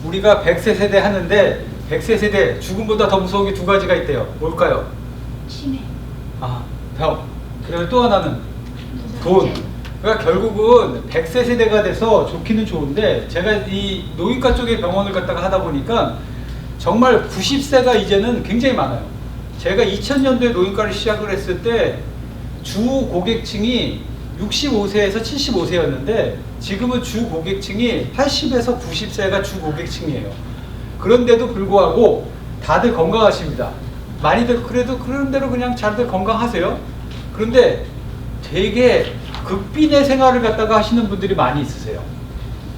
우리가 100세 세대 하는데 100세 세대 죽음보다 더 무서운 게 두 가지가 있대요. 뭘까요? 치매. 아, 병. 그리고 또 하나는 돈. 그러니까 결국은 100세 세대가 돼서 좋기는 좋은데 제가 이 노인과 쪽에 병원을 갔다가 하다 보니까 정말 90세가 이제는 굉장히 많아요. 제가 2000년도에 노인과를 시작을 했을 때 주 고객층이 65세에서 75세였는데 지금은 주 고객층이 80에서 90세가 주 고객층이에요. 그런데도 불구하고 다들 건강하십니다. 많이들 그래도 그런 대로 그냥 잘들 건강하세요. 그런데 되게 극빈의 생활을 갖다가 하시는 분들이 많이 있으세요.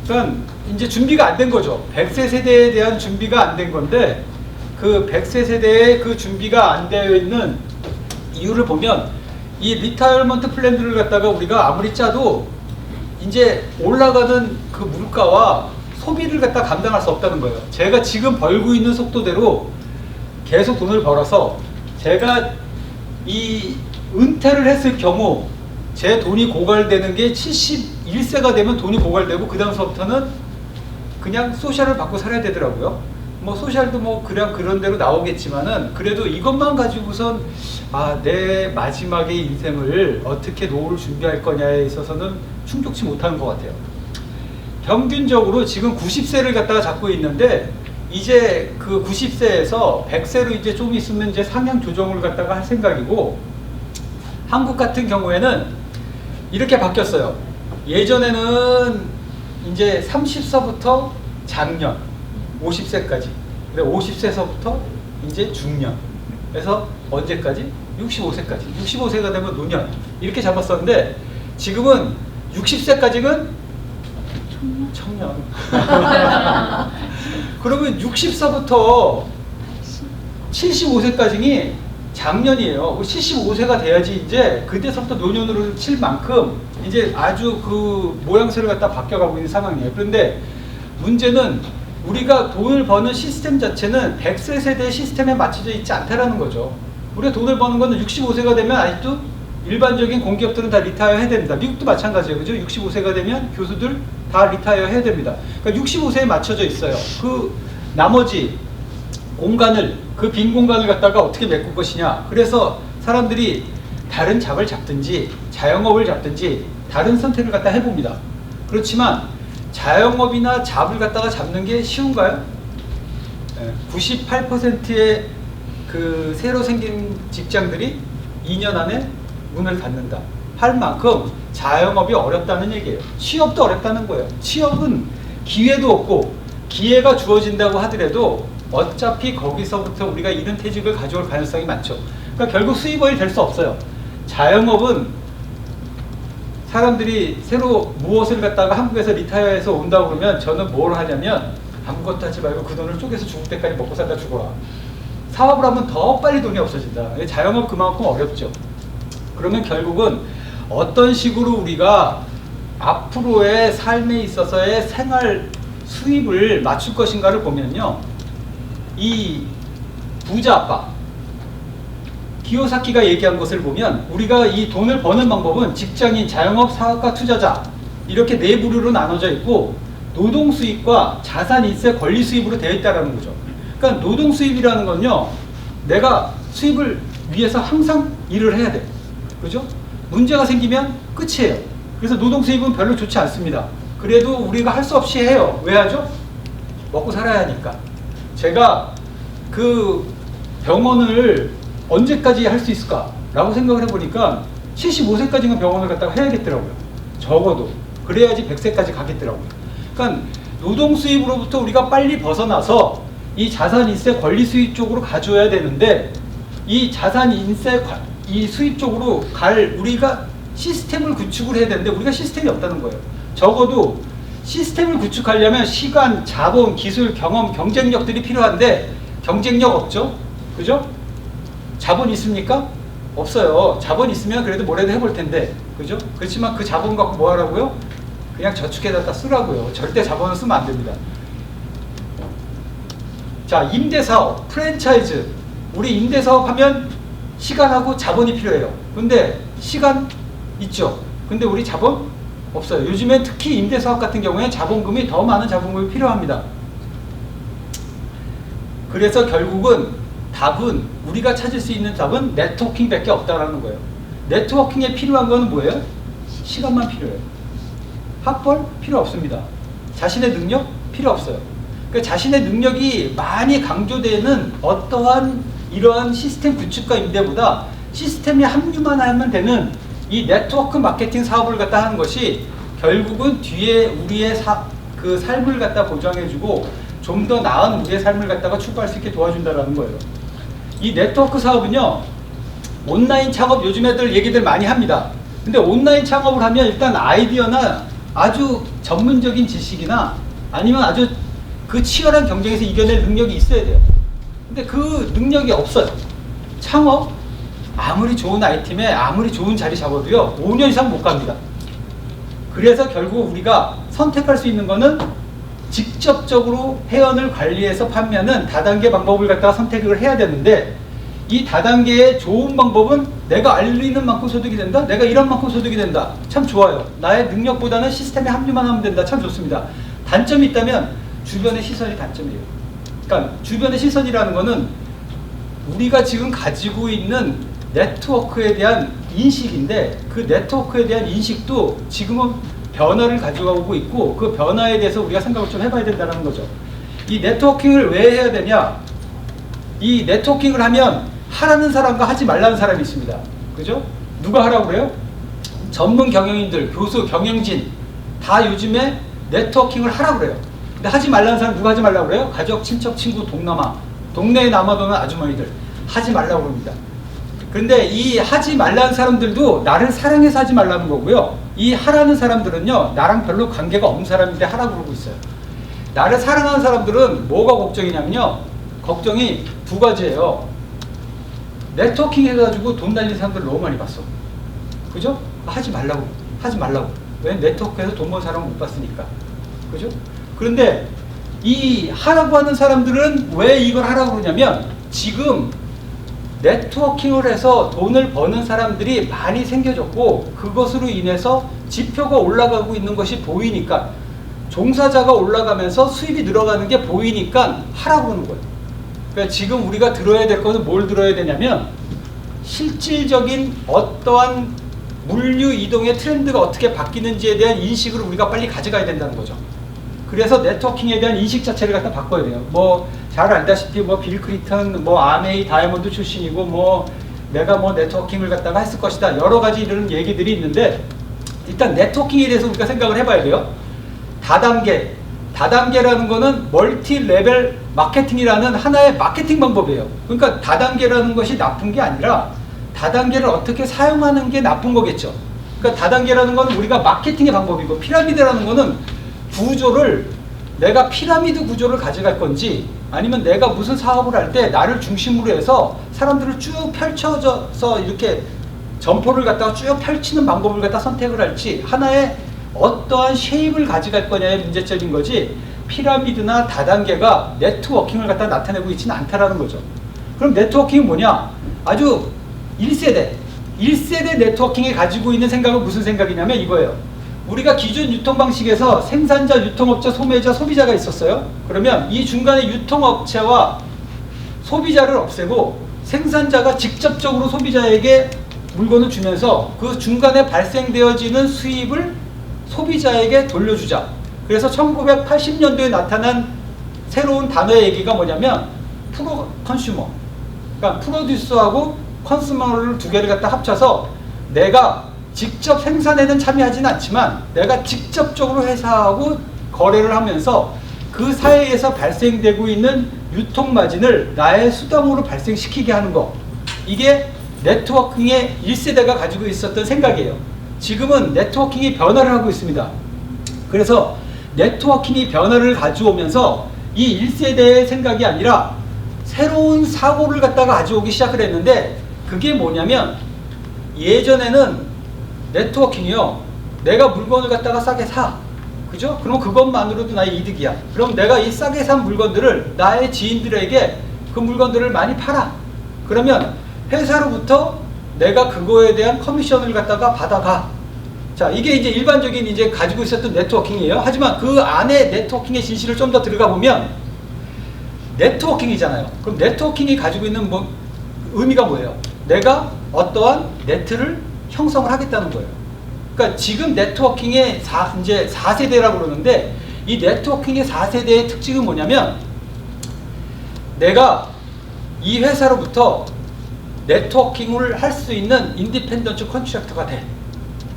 그러니까 이제 준비가 안 된 거죠. 100세 세대에 대한 준비가 안 된 건데 그 100세 세대의 그 준비가 안 되어 있는 이유를 보면 이 리타이어먼트 플랜들을 갖다가 우리가 아무리 짜도 이제 올라가는 그 물가와 소비를 갖다 감당할 수 없다는 거예요. 제가 지금 벌고 있는 속도대로 계속 돈을 벌어서 제가 이 은퇴를 했을 경우 제 돈이 고갈되는 게 71세가 되면 돈이 고갈되고 그 다음서부터는 그냥 소셜을 받고 살아야 되더라고요. 뭐 소셜도 뭐 그냥 그런 대로 나오겠지만은 그래도 이것만 가지고선 아, 내 마지막의 인생을 어떻게 노후를 준비할 거냐에 있어서는 충족치 못하는 것 같아요. 평균적으로 지금 90세를 갖다가 잡고 있는데 이제 그 90세에서 100세로 이제 좀 있으면 이제 상향 조정을 갖다가 할 생각이고 한국 같은 경우에는 이렇게 바뀌었어요. 예전에는 이제 30세부터 장년 50세까지 근데 50세서부터 이제 중년 그래서 언제까지? 65세까지 65세가 되면 노년 이렇게 잡았었는데 지금은 60세까지는 청년 그러면 60세부터 75세까지는 장년이에요. 75세가 돼야지 이제 그때서부터 노년으로 칠 만큼 이제 아주 그 모양새를 갖다 바뀌어가고 있는 상황이에요. 그런데 문제는 우리가 돈을 버는 시스템 자체는 100세 세대 시스템에 맞춰져 있지 않다라는 거죠. 우리가 돈을 버는 거는 65세가 되면 아직도 일반적인 공기업들은 다 리타이어 해야 됩니다. 미국도 마찬가지예요. 그죠? 65세가 되면 교수들 다 리타이어 해야 됩니다. 그러니까 65세에 맞춰져 있어요. 그 나머지 공간을 그 빈 공간을 갖다가 어떻게 메꿀 것이냐. 그래서 사람들이 다른 잡을 잡든지 자영업을 잡든지 다른 선택을 갖다 해봅니다. 그렇지만 자영업이나 잡을 갖다가 잡는 게 쉬운가요? 98%의 그 새로 생긴 직장들이 2년 안에 문을 닫는다. 할 만큼 자영업이 어렵다는 얘기예요. 취업도 어렵다는 거예요. 취업은 기회도 없고 기회가 주어진다고 하더라도 어차피 거기서부터 우리가 이른 퇴직을 가져올 가능성이 많죠. 그러니까 결국 수입원이 될 수 없어요. 자영업은 사람들이 새로 무엇을 갖다가 한국에서 리타이어해서 온다고 그러면 저는 뭘 하냐면 아무것도 하지 말고 그 돈을 쪼개서 죽을 때까지 먹고 살다 죽어라. 사업을 하면 더 빨리 돈이 없어진다. 자영업 그만큼 어렵죠. 그러면 결국은 어떤 식으로 우리가 앞으로의 삶에 있어서의 생활 수입을 맞출 것인가를 보면요. 이 부자 아빠 기요사키가 얘기한 것을 보면 우리가 이 돈을 버는 방법은 직장인, 자영업, 사업가, 투자자 이렇게 네 부류로 나눠져 있고 노동 수입과 자산 인세 권리 수입으로 되어 있다는 거죠. 그러니까 노동 수입이라는 건요. 내가 수입을 위해서 항상 일을 해야 돼. 그죠? 문제가 생기면 끝이에요. 그래서 노동 수입은 별로 좋지 않습니다. 그래도 우리가 할 수 없이 해요. 왜 하죠? 먹고 살아야 하니까. 제가 그 병원을 언제까지 할 수 있을까? 라고 생각을 해보니까 75세까지는 병원을 갖다가 해야겠더라고요. 적어도. 그래야지 100세까지 가겠더라고요. 그러니까 노동 수입으로부터 우리가 빨리 벗어나서 이 자산 인세 권리 수입 쪽으로 가져야 되는데 이 자산 인세 이 수입 쪽으로 갈 우리가 시스템을 구축을 해야 되는데 우리가 시스템이 없다는 거예요. 적어도 시스템을 구축하려면 시간, 자본, 기술, 경험, 경쟁력들이 필요한데 경쟁력 없죠? 그죠? 자본 있습니까? 없어요. 자본 있으면 그래도 뭐라도 해볼 텐데. 그죠? 그렇지만 그 자본 갖고 뭐 하라고요? 그냥 저축해다 쓰라고요. 절대 자본을 쓰면 안 됩니다. 자, 임대사업, 프랜차이즈. 우리 임대사업 하면 시간하고 자본이 필요해요. 근데 시간 있죠. 근데 우리 자본 없어요. 요즘엔 특히 임대사업 같은 경우에 자본금이 더 많은 자본금이 필요합니다. 그래서 결국은 답은, 우리가 찾을 수 있는 답은 네트워킹밖에 없다라는 거예요. 네트워킹에 필요한 거는 뭐예요? 시간만 필요해요. 학벌 필요 없습니다. 자신의 능력 필요 없어요. 그러니까 자신의 능력이 많이 강조되는 어떠한 이러한 시스템 구축과 임대보다 시스템에 합류만 하면 되는 이 네트워크 마케팅 사업을 갖다 하는 것이 결국은 뒤에 우리의 그 삶을 갖다 보장해주고 좀 더 나은 우리의 삶을 갖다가 추구할 수 있게 도와준다는 거예요. 이 네트워크 사업은요, 온라인 창업 요즘 애들 얘기들 많이 합니다. 근데 온라인 창업을 하면 일단 아이디어나 아주 전문적인 지식이나 아니면 아주 그 치열한 경쟁에서 이겨낼 능력이 있어야 돼요. 근데 그 능력이 없어요. 창업 아무리 좋은 아이템에 아무리 좋은 자리 잡아도요 5년 이상 못 갑니다. 그래서 결국 우리가 선택할 수 있는 거는 직접적으로 회원을 관리해서 판매하는 다단계 방법을 갖다가 선택을 해야 되는데, 이 다단계의 좋은 방법은 내가 알리는 만큼 소득이 된다, 내가 일한 만큼 소득이 된다, 참 좋아요. 나의 능력보다는 시스템에 합류만 하면 된다, 참 좋습니다. 단점이 있다면 주변의 시선이 단점이에요. 그러니까 주변의 시선이라는 거는 우리가 지금 가지고 있는 네트워크에 대한 인식인데, 그 네트워크에 대한 인식도 지금은 변화를 가져가고 있고, 그 변화에 대해서 우리가 생각을 좀 해봐야 된다는 거죠. 이 네트워킹을 왜 해야 되냐? 이 네트워킹을 하면 하라는 사람과 하지 말라는 사람이 있습니다. 그죠? 누가 하라고 그래요? 전문 경영인들, 교수, 경영진 다 요즘에 네트워킹을 하라고 그래요. 근데 하지 말라는 사람 누가 하지 말라고 그래요? 가족, 친척, 친구, 동남아, 동네에 남아도는 아주머니들 하지 말라고 그럽니다. 그런데 이 하지 말라는 사람들도 나를 사랑해서 하지 말라는 거고요. 이 하라는 사람들은요, 나랑 별로 관계가 없는 사람인데 하라고 그러고 있어요. 나를 사랑하는 사람들은 뭐가 걱정이냐면요, 걱정이 두 가지예요. 네트워킹 해가지고 돈 날리는 사람들 너무 많이 봤어. 그죠? 하지 말라고. 하지 말라고. 왜? 네트워크에서 돈 번 사람 못 봤으니까. 그죠? 그런데 이 하라고 하는 사람들은 왜 이걸 하라고 그러냐면, 지금 네트워킹을 해서 돈을 버는 사람들이 많이 생겨졌고, 그것으로 인해서 지표가 올라가고 있는 것이 보이니까, 종사자가 올라가면서 수입이 늘어가는 게 보이니까 하라고 하는 거예요. 그러니까 지금 우리가 들어야 될 것은 뭘 들어야 되냐면, 실질적인 어떠한 물류 이동의 트렌드가 어떻게 바뀌는지에 대한 인식을 우리가 빨리 가져가야 된다는 거죠. 그래서 네트워킹에 대한 인식 자체를 갖다 바꿔야 돼요. 뭐 잘 알다시피 뭐 빌 클린턴, 뭐 아메이 다이아몬드 출신이고, 뭐 내가 뭐 네트워킹을 갖다가 했을 것이다, 여러 가지 이런 얘기들이 있는데, 일단 네트워킹에 대해서 우리가 생각을 해봐야 돼요. 다단계라는 거는 멀티 레벨 마케팅이라는 하나의 마케팅 방법이에요. 그러니까 다단계라는 것이 나쁜 게 아니라 다단계를 어떻게 사용하는 게 나쁜 거겠죠. 그러니까 다단계라는 건 우리가 마케팅의 방법이고, 피라미드라는 거는 구조를, 내가 피라미드 구조를 가져갈 건지, 아니면 내가 무슨 사업을 할 때 나를 중심으로 해서 사람들을 쭉 펼쳐져서 이렇게 점포를 갖다가 쭉 펼치는 방법을 갖다 선택을 할지, 하나의 어떠한 쉐입을 가져갈 거냐의 문제점인 거지, 피라미드나 다단계가 네트워킹을 갖다 나타내고 있지는 않다라는 거죠. 그럼 네트워킹은 뭐냐? 아주 1세대 네트워킹이 가지고 있는 생각은 무슨 생각이냐면 이거예요. 우리가 기존 유통 방식에서 생산자, 유통업자, 소매자, 소비자가 있었어요. 그러면 이 중간에 유통업체와 소비자를 없애고 생산자가 직접적으로 소비자에게 물건을 주면서 그 중간에 발생되어지는 수입을 소비자에게 돌려주자. 그래서 1980년도에 나타난 새로운 단어의 얘기가 뭐냐면 프로 컨슈머. 그러니까 프로듀서하고 컨슈머를 두 개를 갖다 합쳐서, 내가 직접 생산에는 참여하지는 않지만 내가 직접적으로 회사하고 거래를 하면서 그 사이에서 발생되고 있는 유통마진을 나의 수당으로 발생시키게 하는 거. 이게 네트워킹의 1세대가 가지고 있었던 생각이에요. 지금은 네트워킹이 변화를 하고 있습니다. 그래서 네트워킹이 변화를 가져오면서 이 1세대의 생각이 아니라 새로운 사고를 갖다가 가져오기 시작을 했는데, 그게 뭐냐면, 예전에는 네트워킹이요, 내가 물건을 갖다가 싸게 사. 그죠? 그럼 그것만으로도 나의 이득이야. 그럼 내가 이 싸게 산 물건들을 나의 지인들에게 그 물건들을 많이 팔아. 그러면 회사로부터 내가 그거에 대한 커미션을 갖다가 받아가. 자, 이게 이제 일반적인 이제 가지고 있었던 네트워킹이에요. 하지만 그 안에 네트워킹의 진실을 좀 더 들어가 보면, 네트워킹이잖아요. 그럼 네트워킹이 가지고 있는 뭐 의미가 뭐예요? 내가 어떠한 네트를 형성을 하겠다는 거예요. 그러니까 지금 네트워킹의 이제 4세대라고 그러는데 이 네트워킹의 4세대의 특징은 뭐냐면 내가 이 회사로부터 네트워킹을 할 수 있는 인디펜던트 컨트랙터가 돼.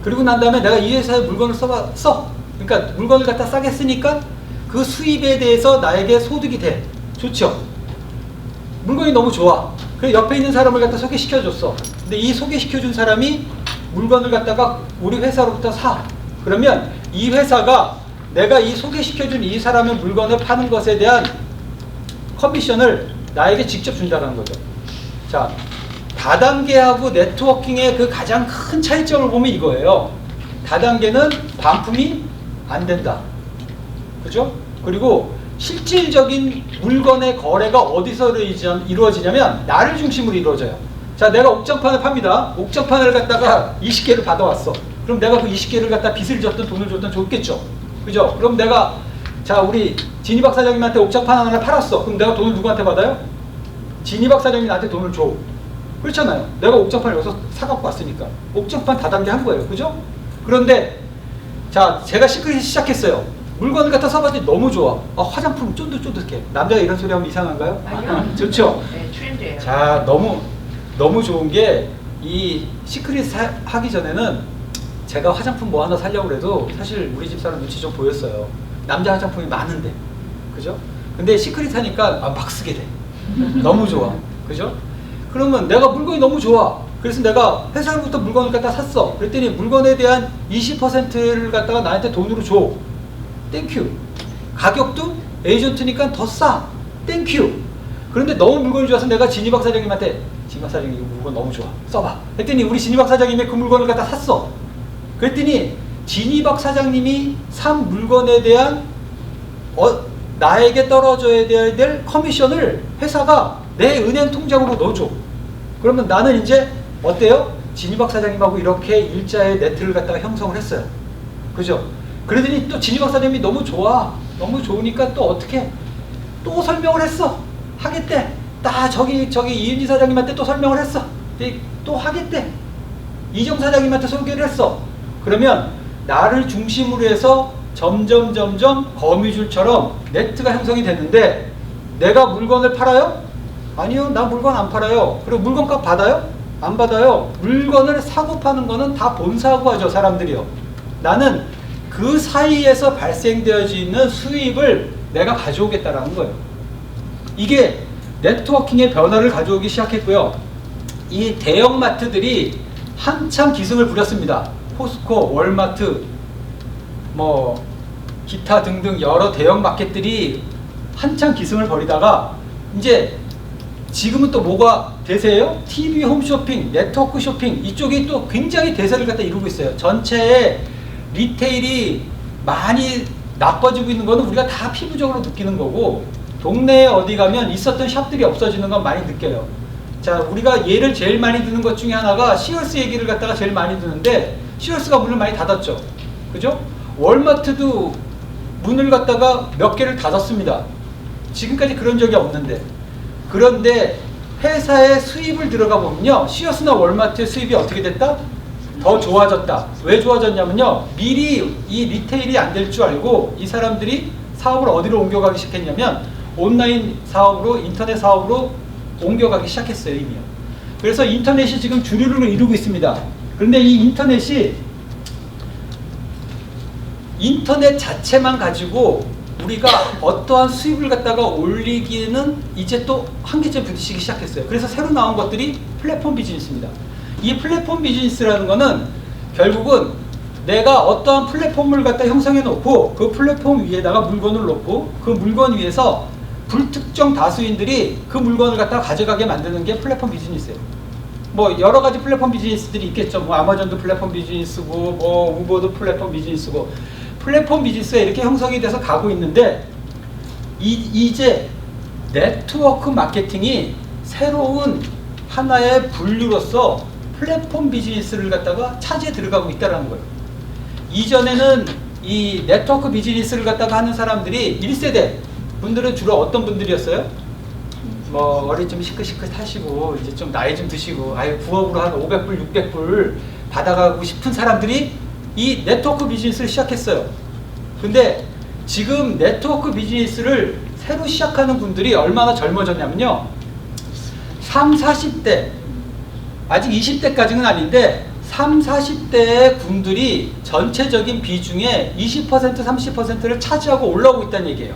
그리고 난 다음에 내가 이 회사에 물건을 써. 그러니까 물건을 갖다 싸게 쓰니까 그 수입에 대해서 나에게 소득이 돼. 좋죠? 물건이 너무 좋아. 그래서 옆에 있는 사람을 갖다 소개시켜줬어. 근데 이 소개시켜준 사람이 물건을 갖다가 우리 회사로부터 사. 그러면 이 회사가 내가 이 소개시켜준 이 사람의 물건을 파는 것에 대한 커미션을 나에게 직접 준다는 거죠. 자, 다단계하고 네트워킹의 그 가장 큰 차이점을 보면 이거예요. 다단계는 반품이 안 된다. 그죠? 그리고 실질적인 물건의 거래가 어디서 이루어지냐면 나를 중심으로 이루어져요. 자, 내가 옥장판을 팝니다. 옥장판을 갖다가 20개를 받아왔어. 그럼 내가 그 20개를 갖다 빚을 졌든 돈을 줬든 좋겠죠. 그죠? 그럼 내가 자, 우리 진이박 사장님한테 옥장판 하나를 팔았어. 그럼 내가 돈을 누구한테 받아요? 진이박 사장님이 나한테 돈을 줘. 그렇잖아요. 내가 옥장판을 여기서 사갖고 왔으니까. 옥장판 다단계 한 거예요. 그죠? 그런데 자, 제가 시크릿 시작했어요. 물건을 갖다 써봤더니 너무 좋아. 화장품 쫀득쫀득해. 남자가 이런 소리 하면 이상한가요? 아니요. 좋죠? 네, 트렌드예요. 자, 너무 좋은 게 이 시크릿 하기 전에는 제가 화장품 뭐 하나 사려고 해도 사실 우리 집사람 눈치 좀 보였어요. 남자 화장품이 많은데. 그죠? 근데 시크릿 하니까 막 쓰게 돼. 너무 좋아. 그죠? 그러면 내가 물건이 너무 좋아. 그래서 내가 회사로부터 물건을 갖다 샀어. 그랬더니 물건에 대한 20%를 갖다가 나한테 돈으로 줘. 땡큐. 가격도 에이전트니까 더 싸. 땡큐. 그런데 너무 물건이 좋아서 내가 진이박 사장님한테 진이박 사장님 이거 물건 너무 좋아. 써봐. 했더니 우리 진이박 사장님이 그 물건을 갖다 샀어. 그랬더니 진이박 사장님이 산 물건에 대한 나에게 떨어져야 될 커미션을 회사가 내 은행 통장으로 넣어줘. 그러면 나는 이제 어때요? 진이박 사장님하고 이렇게 일자의 네트를 갖다가 형성을 했어요. 그죠? 그러더니 또 진이박 사장님이 너무 좋아. 너무 좋으니까 또 어떻게? 또 설명을 했어. 하겠대. 저기 이은지 사장님한테 또 설명을 했어. 또 하겠대. 이정 사장님한테 소개를 했어. 그러면 나를 중심으로 해서 점점 거미줄처럼 네트가 형성이 됐는데 내가 물건을 팔아요? 아니요, 나 물건 안 팔아요. 그리고 물건값 받아요? 안 받아요. 물건을 사고 파는 거는 다 본사하고 하죠, 사람들이요. 나는 그 사이에서 발생되어지는 수입을 내가 가져오겠다라는 거예요. 이게 네트워킹의 변화를 가져오기 시작했고요. 이 대형마트들이 한참 기승을 부렸습니다. 포스코, 월마트, 뭐 기타 등등 여러 대형마켓들이 한참 기승을 벌이다가 이제 지금은 또 뭐가 대세예요? TV 홈쇼핑, 네트워크 쇼핑 이쪽이 또 굉장히 대세를 갖다 이루고 있어요. 전체의 리테일이 많이 나빠지고 있는 거는 우리가 다 피부적으로 느끼는 거고 동네에 어디 가면 있었던 샵들이 없어지는 건 많이 느껴요. 자, 우리가 예를 제일 많이 드는 것 중에 하나가 시얼스 얘기를 갖다가 제일 많이 드는데 시얼스가 문을 많이 닫았죠. 그죠? 월마트도 문을 갖다가 몇 개를 닫았습니다. 지금까지 그런 적이 없는데. 그런데 회사의 수입을 들어가 보면요. 시어스나 월마트의 수입이 어떻게 됐다? 더 좋아졌다. 왜 좋아졌냐면요. 미리 이 리테일이 안 될 줄 알고 이 사람들이 사업을 어디로 옮겨가기 시작했냐면 온라인 사업으로 인터넷 사업으로 옮겨가기 시작했어요. 이미요. 그래서 인터넷이 지금 주류를 이루고 있습니다. 그런데 이 인터넷 자체만 가지고 우리가 어떠한 수입을 갖다가 올리기에는 이제 또 한계점에 부딪히기 시작했어요. 그래서 새로 나온 것들이 플랫폼 비즈니스입니다. 이 플랫폼 비즈니스라는 거는 결국은 내가 어떠한 플랫폼을 갖다 형성해 놓고 그 플랫폼 위에다가 물건을 놓고 그 물건 위에서 불특정 다수인들이 그 물건을 갖다 가져가게 만드는 게 플랫폼 비즈니스예요. 뭐 여러 가지 플랫폼 비즈니스들이 있겠죠. 뭐 아마존도 플랫폼 비즈니스고 뭐 우버도 플랫폼 비즈니스고 플랫폼 비즈니스가 이렇게 형성이 돼서 가고 있는데 이제 네트워크 마케팅이 새로운 하나의 분류로서 플랫폼 비즈니스를 갖다가 차지해 들어가고 있다는 거예요. 이전에는 이 네트워크 비즈니스를 갖다가 하는 사람들이 1세대 분들은 주로 어떤 분들이었어요? 뭐 머리 좀 시끌시끌 타시고 이제 좀 나이 좀 드시고 아예 부업으로 한 500불, 600불 받아가고 싶은 사람들이 이 네트워크 비즈니스를 시작했어요. 근데 지금 네트워크 비즈니스를 새로 시작하는 분들이 얼마나 젊어졌냐면요. 3, 40대 아직 20대까지는 아닌데 3, 40대의 분들이 전체적인 비중의 20%, 30%를 차지하고 올라오고 있다는 얘기예요.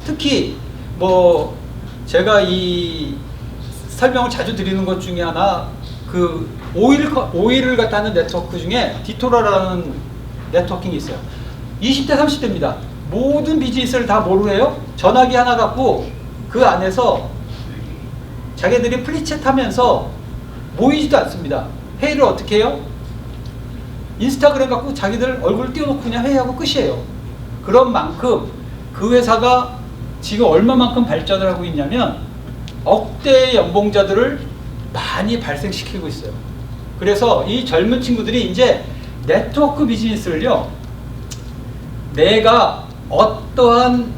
특히 뭐 제가 이 설명을 자주 드리는 것 중에 하나 그 오일을 갖다 하는 네트워크 중에 디토라라는 네트워킹이 있어요. 20대, 30대입니다. 모든 비즈니스를 다 뭐로 해요? 전화기 하나 갖고 그 안에서 자기들이 플리챗 하면서 모이지도 않습니다. 회의를 어떻게 해요? 인스타그램 갖고 자기들 얼굴 띄워놓고 그냥 회의하고 끝이에요. 그런 만큼 그 회사가 지금 얼마만큼 발전을 하고 있냐면 억대의 연봉자들을 많이 발생시키고 있어요. 그래서 이 젊은 친구들이 이제 네트워크 비즈니스를요, 내가 어떠한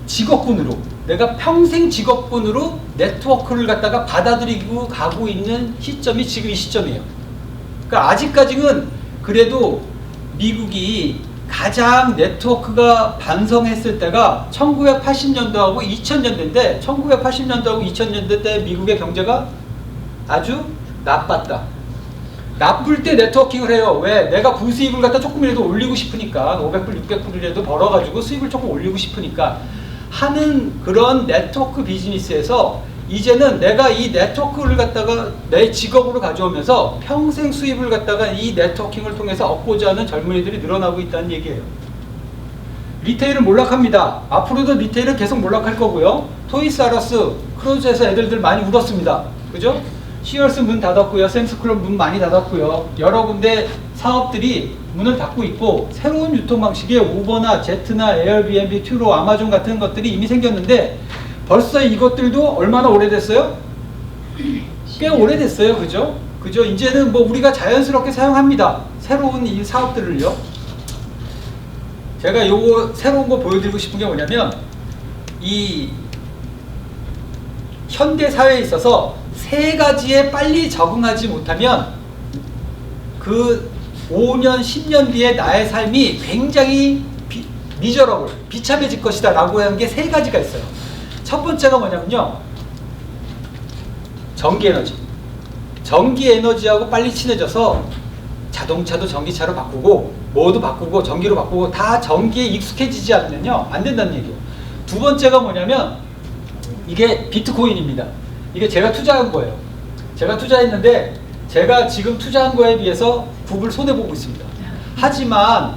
직업군으로, 내가 평생 직업군으로 네트워크를 갖다가 받아들이고 가고 있는 시점이 지금 이 시점이에요. 그러니까 아직까지는 그래도 미국이 가장 네트워크가 반성했을 때가 1980년도하고 2000년대인데 1980년도하고 2000년대 때 미국의 경제가 아주 나빴다. 나쁠 때 네트워킹을 해요. 왜? 내가 부수입을 갖다 조금이라도 올리고 싶으니까 500불, 600불이라도 벌어가지고 수입을 조금 올리고 싶으니까 하는 그런 네트워크 비즈니스에서 이제는 내가 이 네트워크를 갖다가 내 직업으로 가져오면서 평생 수입을 갖다가 이 네트워킹을 통해서 얻고자 하는 젊은이들이 늘어나고 있다는 얘기예요. 리테일은 몰락합니다. 앞으로도 리테일은 계속 몰락할 거고요. 토이스아러스, 크로즈에서 애들들 많이 울었습니다. 그죠? 시얼스 문 닫았고요. 샘스클럽 문 많이 닫았고요. 여러 군데 사업들이 문을 닫고 있고 새로운 유통 방식의 우버나 제트나 에어비앤비, 튜로, 아마존 같은 것들이 이미 생겼는데 벌써 이것들도 얼마나 오래됐어요? 꽤 오래됐어요. 그죠? 그죠? 이제는 뭐 우리가 자연스럽게 사용합니다. 새로운 이 사업들을요. 제가 요거 새로운 거 보여드리고 싶은 게 뭐냐면 이 현대 사회에 있어서 세 가지에 빨리 적응하지 못하면 그 5년, 10년 뒤에 나의 삶이 굉장히 미저러블, 비참해질 것이다 라고 하는 게 세 가지가 있어요. 첫 번째가 뭐냐면요, 전기에너지. 전기에너지하고 빨리 친해져서 자동차도 전기차로 바꾸고 뭐도 바꾸고 전기로 바꾸고 다 전기에 익숙해지지 않으면요 안 된다는 얘기예요. 두 번째가 뭐냐면 이게 비트코인입니다. 이게 제가 투자한 거예요. 제가 투자했는데 제가 지금 투자한 거에 비해서 굽을 손해보고 있습니다. 하지만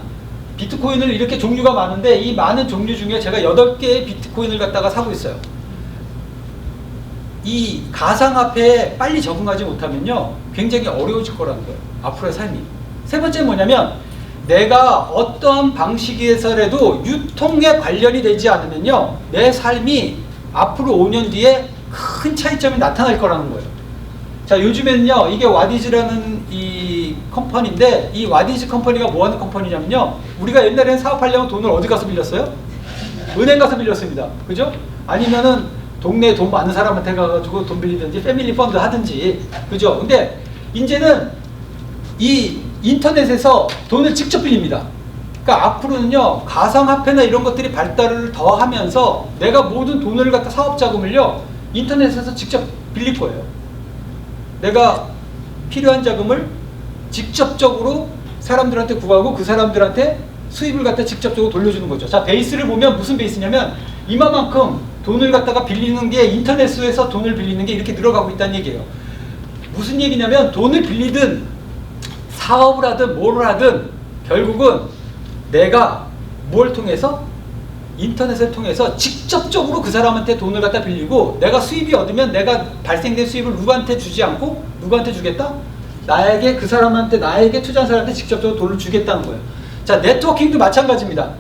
비트코인을 이렇게 종류가 많은데 이 많은 종류 중에 제가 8개의 비트코인을 갖다가 사고 있어요. 이 가상화폐에 빨리 적응하지 못하면요 굉장히 어려워질 거라는 거예요. 앞으로의 삶이. 세 번째는 뭐냐면 내가 어떠한 방식에서라도 유통에 관련이 되지 않으면요 내 삶이 앞으로 5년 뒤에 큰 차이점이 나타날 거라는 거예요. 자, 요즘에는요 이게 와디즈라는 이 컴퍼니인데 이 와디즈 컴퍼니가 뭐 하는 컴퍼니냐면요 우리가 옛날에는 사업하려면 돈을 어디 가서 빌렸어요? 은행 가서 빌렸습니다. 그죠? 아니면은 동네에 돈 많은 사람한테 가가지고 돈 빌리든지 패밀리 펀드 하든지. 그죠? 근데 이제는 이 인터넷에서 돈을 직접 빌립니다. 그러니까 앞으로는요 가상화폐나 이런 것들이 발달을 더 하면서 내가 모든 돈을 갖다 사업 자금을요 인터넷에서 직접 빌릴 거예요. 내가 필요한 자금을 직접적으로 사람들한테 구하고 그 사람들한테 수입을 갖다 직접적으로 돌려주는 거죠. 자, 베이스를 보면 무슨 베이스냐면 이만큼 돈을 갖다가 빌리는 게 인터넷에서 돈을 빌리는 게 이렇게 늘어가고 있다는 얘기예요. 무슨 얘기냐면 돈을 빌리든 사업을 하든 뭘 하든 결국은 내가 뭘 통해서 인터넷을 통해서 직접적으로 그 사람한테 돈을 갖다 빌리고 내가 수입이 얻으면 내가 발생된 수입을 누구한테 주지 않고 누구한테 주겠다? 나에게 그 사람한테 나에게 투자한 사람한테 직접적으로 돈을 주겠다는 거예요. 자, 네트워킹도 마찬가지입니다.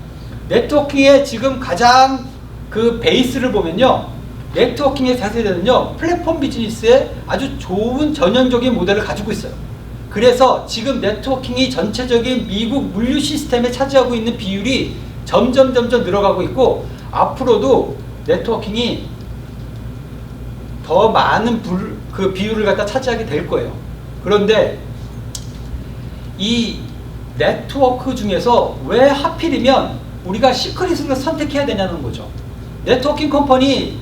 네트워킹의 지금 가장 그 베이스를 보면요 네트워킹의 자세대는요 플랫폼 비즈니스에 아주 좋은 전형적인 모델을 가지고 있어요. 그래서 지금 네트워킹이 전체적인 미국 물류 시스템에 차지하고 있는 비율이 점점 늘어가고 있고 앞으로도 네트워킹이 더 많은 그 비율을 갖다 차지하게 될 거예요. 그런데 이 네트워크 중에서 왜 하필이면 우리가 시크릿을 선택해야 되냐는 거죠. 네트워킹 컴퍼니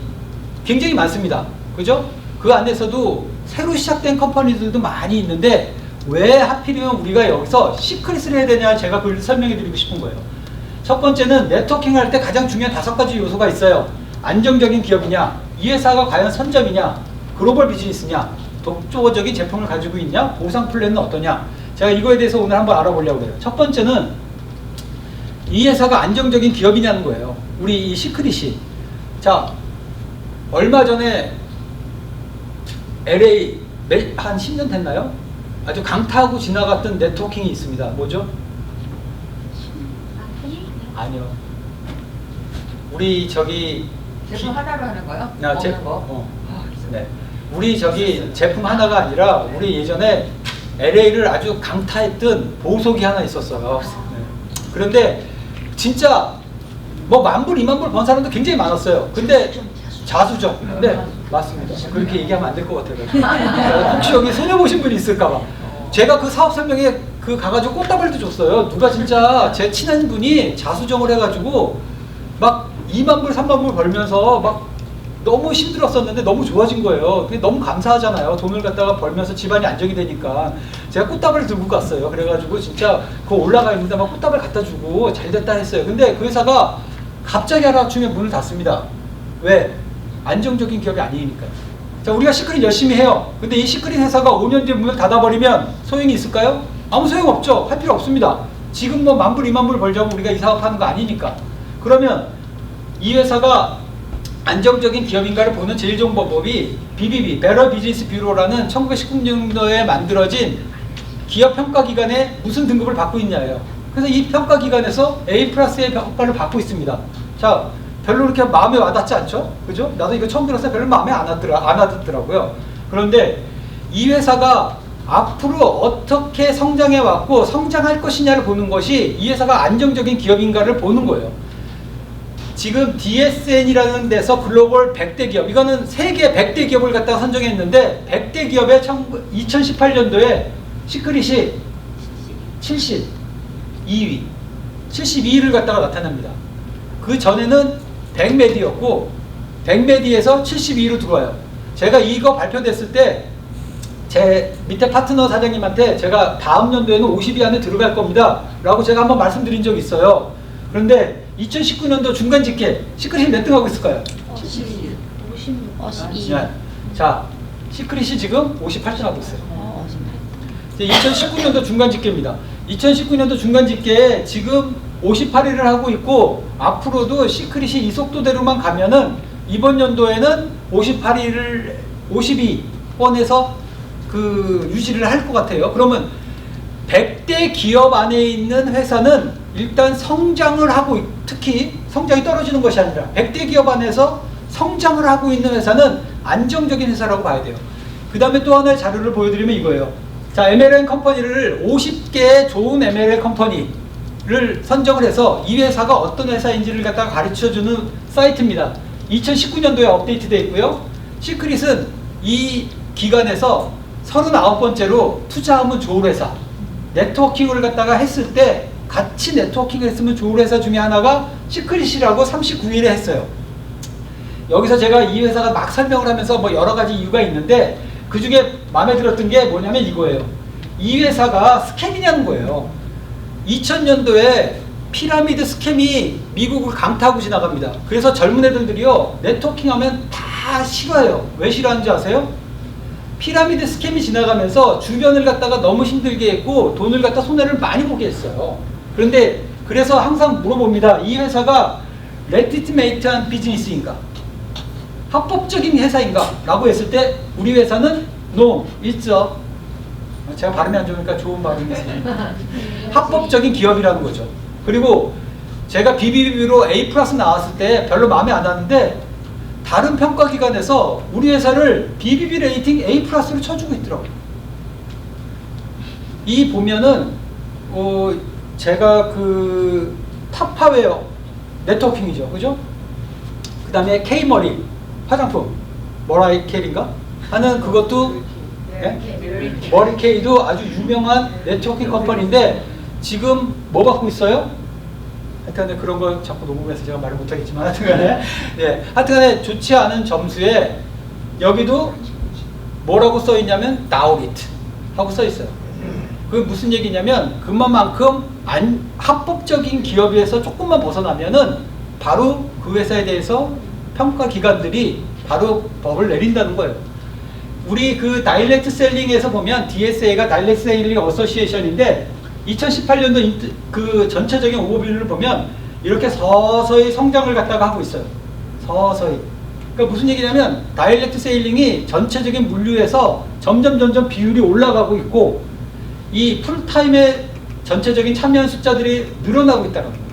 굉장히 많습니다. 그죠? 그 안에서도 새로 시작된 컴퍼니들도 많이 있는데 왜 하필이면 우리가 여기서 시크릿을 해야 되냐, 제가 그걸 설명해 드리고 싶은 거예요. 첫 번째는 네트워킹 할 때 가장 중요한 5가지 요소가 있어요. 안정적인 기업이냐, 이 회사가 과연 선점이냐, 글로벌 비즈니스냐, 독보적인 제품을 가지고 있냐, 보상 플랜은 어떠냐. 제가 이거에 대해서 오늘 한번 알아보려고 해요. 첫 번째는 이 회사가 안정적인 기업이냐는 거예요. 우리 이 시크릿이. 자, 얼마 전에 LA 한 10년 됐나요? 아주 강타하고 지나갔던 네트워킹이 있습니다. 뭐죠? 아니요. 우리 저기 제품 하나로 하는 거요? 먹는 거? 네. 우리 저기 제품 하나가 아니라 우리 예전에 LA를 아주 강타했던 보석이 하나 있었어요. 네. 그런데 진짜 뭐 10,000불, 20,000불 번 사람도 굉장히 많았어요. 근데 자수죠. 네, 맞습니다. 그렇게 얘기하면 안 될 것 같아요. 혹시 여기 손해보신 분이 있을까봐. 제가 그 사업 설명에 그 가가지고 꽃다발도 줬어요. 누가 진짜 제 친한 분이 자수정을 해가지고 막 20,000불, 30,000불 벌면서 막 너무 힘들었었는데 너무 좋아진 거예요. 그게 너무 감사하잖아요. 돈을 갖다가 벌면서 집안이 안정이 되니까. 제가 꽃다발을 들고 갔어요. 그래가지고 진짜 그거 올라가 있는데 막 꽃다발 갖다 주고 잘 됐다 했어요. 근데 그 회사가 갑자기 하루아침에 문을 닫습니다. 왜? 안정적인 기업이 아니니까요. 자, 우리가 시크릿 열심히 해요. 근데 이 시크릿 회사가 5년 뒤에 문을 닫아버리면 소용이 있을까요? 아무 소용 없죠. 할 필요 없습니다. 지금 뭐 10,000불, 20,000불 벌자고 우리가 이 사업하는 거 아니니까. 그러면 이 회사가 안정적인 기업인가를 보는 제일 좋은 방법이 BBB, Better Business Bureau라는 1919년도에 만들어진 기업 평가기관에 무슨 등급을 받고 있냐예요. 그래서 이 평가기관에서 A+의 평가를 받고 있습니다. 자, 별로 그렇게 마음에 와닿지 않죠? 그죠? 나도 이거 처음 들었을 때 별로 마음에 안 와닿더라고요. 그런데 이 회사가 앞으로 어떻게 성장해 왔고 성장할 것이냐를 보는 것이 이 회사가 안정적인 기업인가를 보는 거예요. 지금 DSN이라는 데서 글로벌 100대 기업, 이거는 세계 100대 기업을 갖다가 선정했는데 100대 기업에 2018년도에 시크릿이 72위, 72위를 갖다가 나타납니다. 그 전에는 100메디였고 100메디에서 72위로 들어와요. 제가 이거 발표됐을 때 제 밑에 파트너 사장님한테 제가 다음 연도에는 50위 안에 들어갈 겁니다 라고 제가 한번 말씀드린 적이 있어요. 그런데 2019년도 중간 집계 시크릿이 몇 등 하고 있을까요? 52. 자, 시크릿이 지금 58등 하고 있어요. 2019년도 중간 집계입니다. 2019년도 중간 집계에 지금 58위를 하고 있고 앞으로도 시크릿이 이 속도대로만 가면은 이번 연도에는 52번에서 그 유지를 할 것 같아요. 그러면 100대 기업 안에 있는 회사는 일단 성장을 하고, 특히 성장이 떨어지는 것이 아니라 100대 기업 안에서 성장을 하고 있는 회사는 안정적인 회사라고 봐야 돼요. 그 다음에 또 하나의 자료를 보여드리면 이거예요. 자, MLM 컴퍼니를 50개의 좋은 MLM 컴퍼니를 선정을 해서 이 회사가 어떤 회사인지를 갖다가 가르쳐주는 사이트입니다. 2019년도에 업데이트되어 있고요. 시크릿은 이 기관에서 39번째로 투자하면 좋은 회사, 네트워킹을 갖다가 했을 때 같이 네트워킹을 했으면 좋은 회사 중에 하나가 시크릿이라고 39위를 했어요. 여기서 제가 이 회사가 막 설명을 하면서 뭐 여러 가지 이유가 있는데 그 중에 마음에 들었던 게 뭐냐면 이거예요. 이 회사가 스캠이냐는 거예요. 2000년도에 피라미드 스캠이 미국을 강타하고 지나갑니다. 그래서 젊은 애들이요, 네트워킹 하면 다 싫어해요. 왜 싫어하는지 아세요? 피라미드 스캠이 지나가면서 주변을 갖다가 너무 힘들게 했고 돈을 갖다 손해를 많이 보게 했어요. 그런데 그래서 항상 물어봅니다. 이 회사가 레지티메이트한 비즈니스인가? 합법적인 회사인가? 라고 했을 때 우리 회사는 No, 있죠. 제가 발음이 안 좋으니까 좋은 발음이 있어요. 합법적인 기업이라는 거죠. 그리고 제가 BBB로 A+ 나왔을 때 별로 마음에 안 왔는데 다른 평가기관에서 우리 회사를 BBB 레이팅 A+로 쳐주고 있더라고요. 이 보면은 제가 그 타파웨어 네트워킹이죠, 그죠? 그 다음에 K머리 화장품, 머라이켈인가 하는 그것도 머리케이도 아주 유명한 네트워킹 컴퍼니인데 지금 뭐 받고 있어요? 하여튼 그런 거 자꾸 녹음해서 제가 말을 못하겠지만 하여튼간에 하여튼간에 좋지 않은 점수에 여기도 뭐라고 써있냐면 Doubt 하고 써있어요. 그게 무슨 얘기냐면 그만큼 합법적인 기업에서 조금만 벗어나면은 바로 그 회사에 대해서 평가 기관들이 바로 법을 내린다는 거예요. 우리 그 다이렉트 셀링에서 보면 DSA가 다이렉트 셀링 어소시에이션인데 2018년도 그 전체적인 오버뷰를 보면 이렇게 서서히 성장을 갖다가 하고 있어요. 서서히. 그러니까 무슨 얘기냐면 다이렉트 세일링이 전체적인 물류에서 점점 비율이 올라가고 있고 이 풀타임의 전체적인 참여한 숫자들이 늘어나고 있다는 거예요.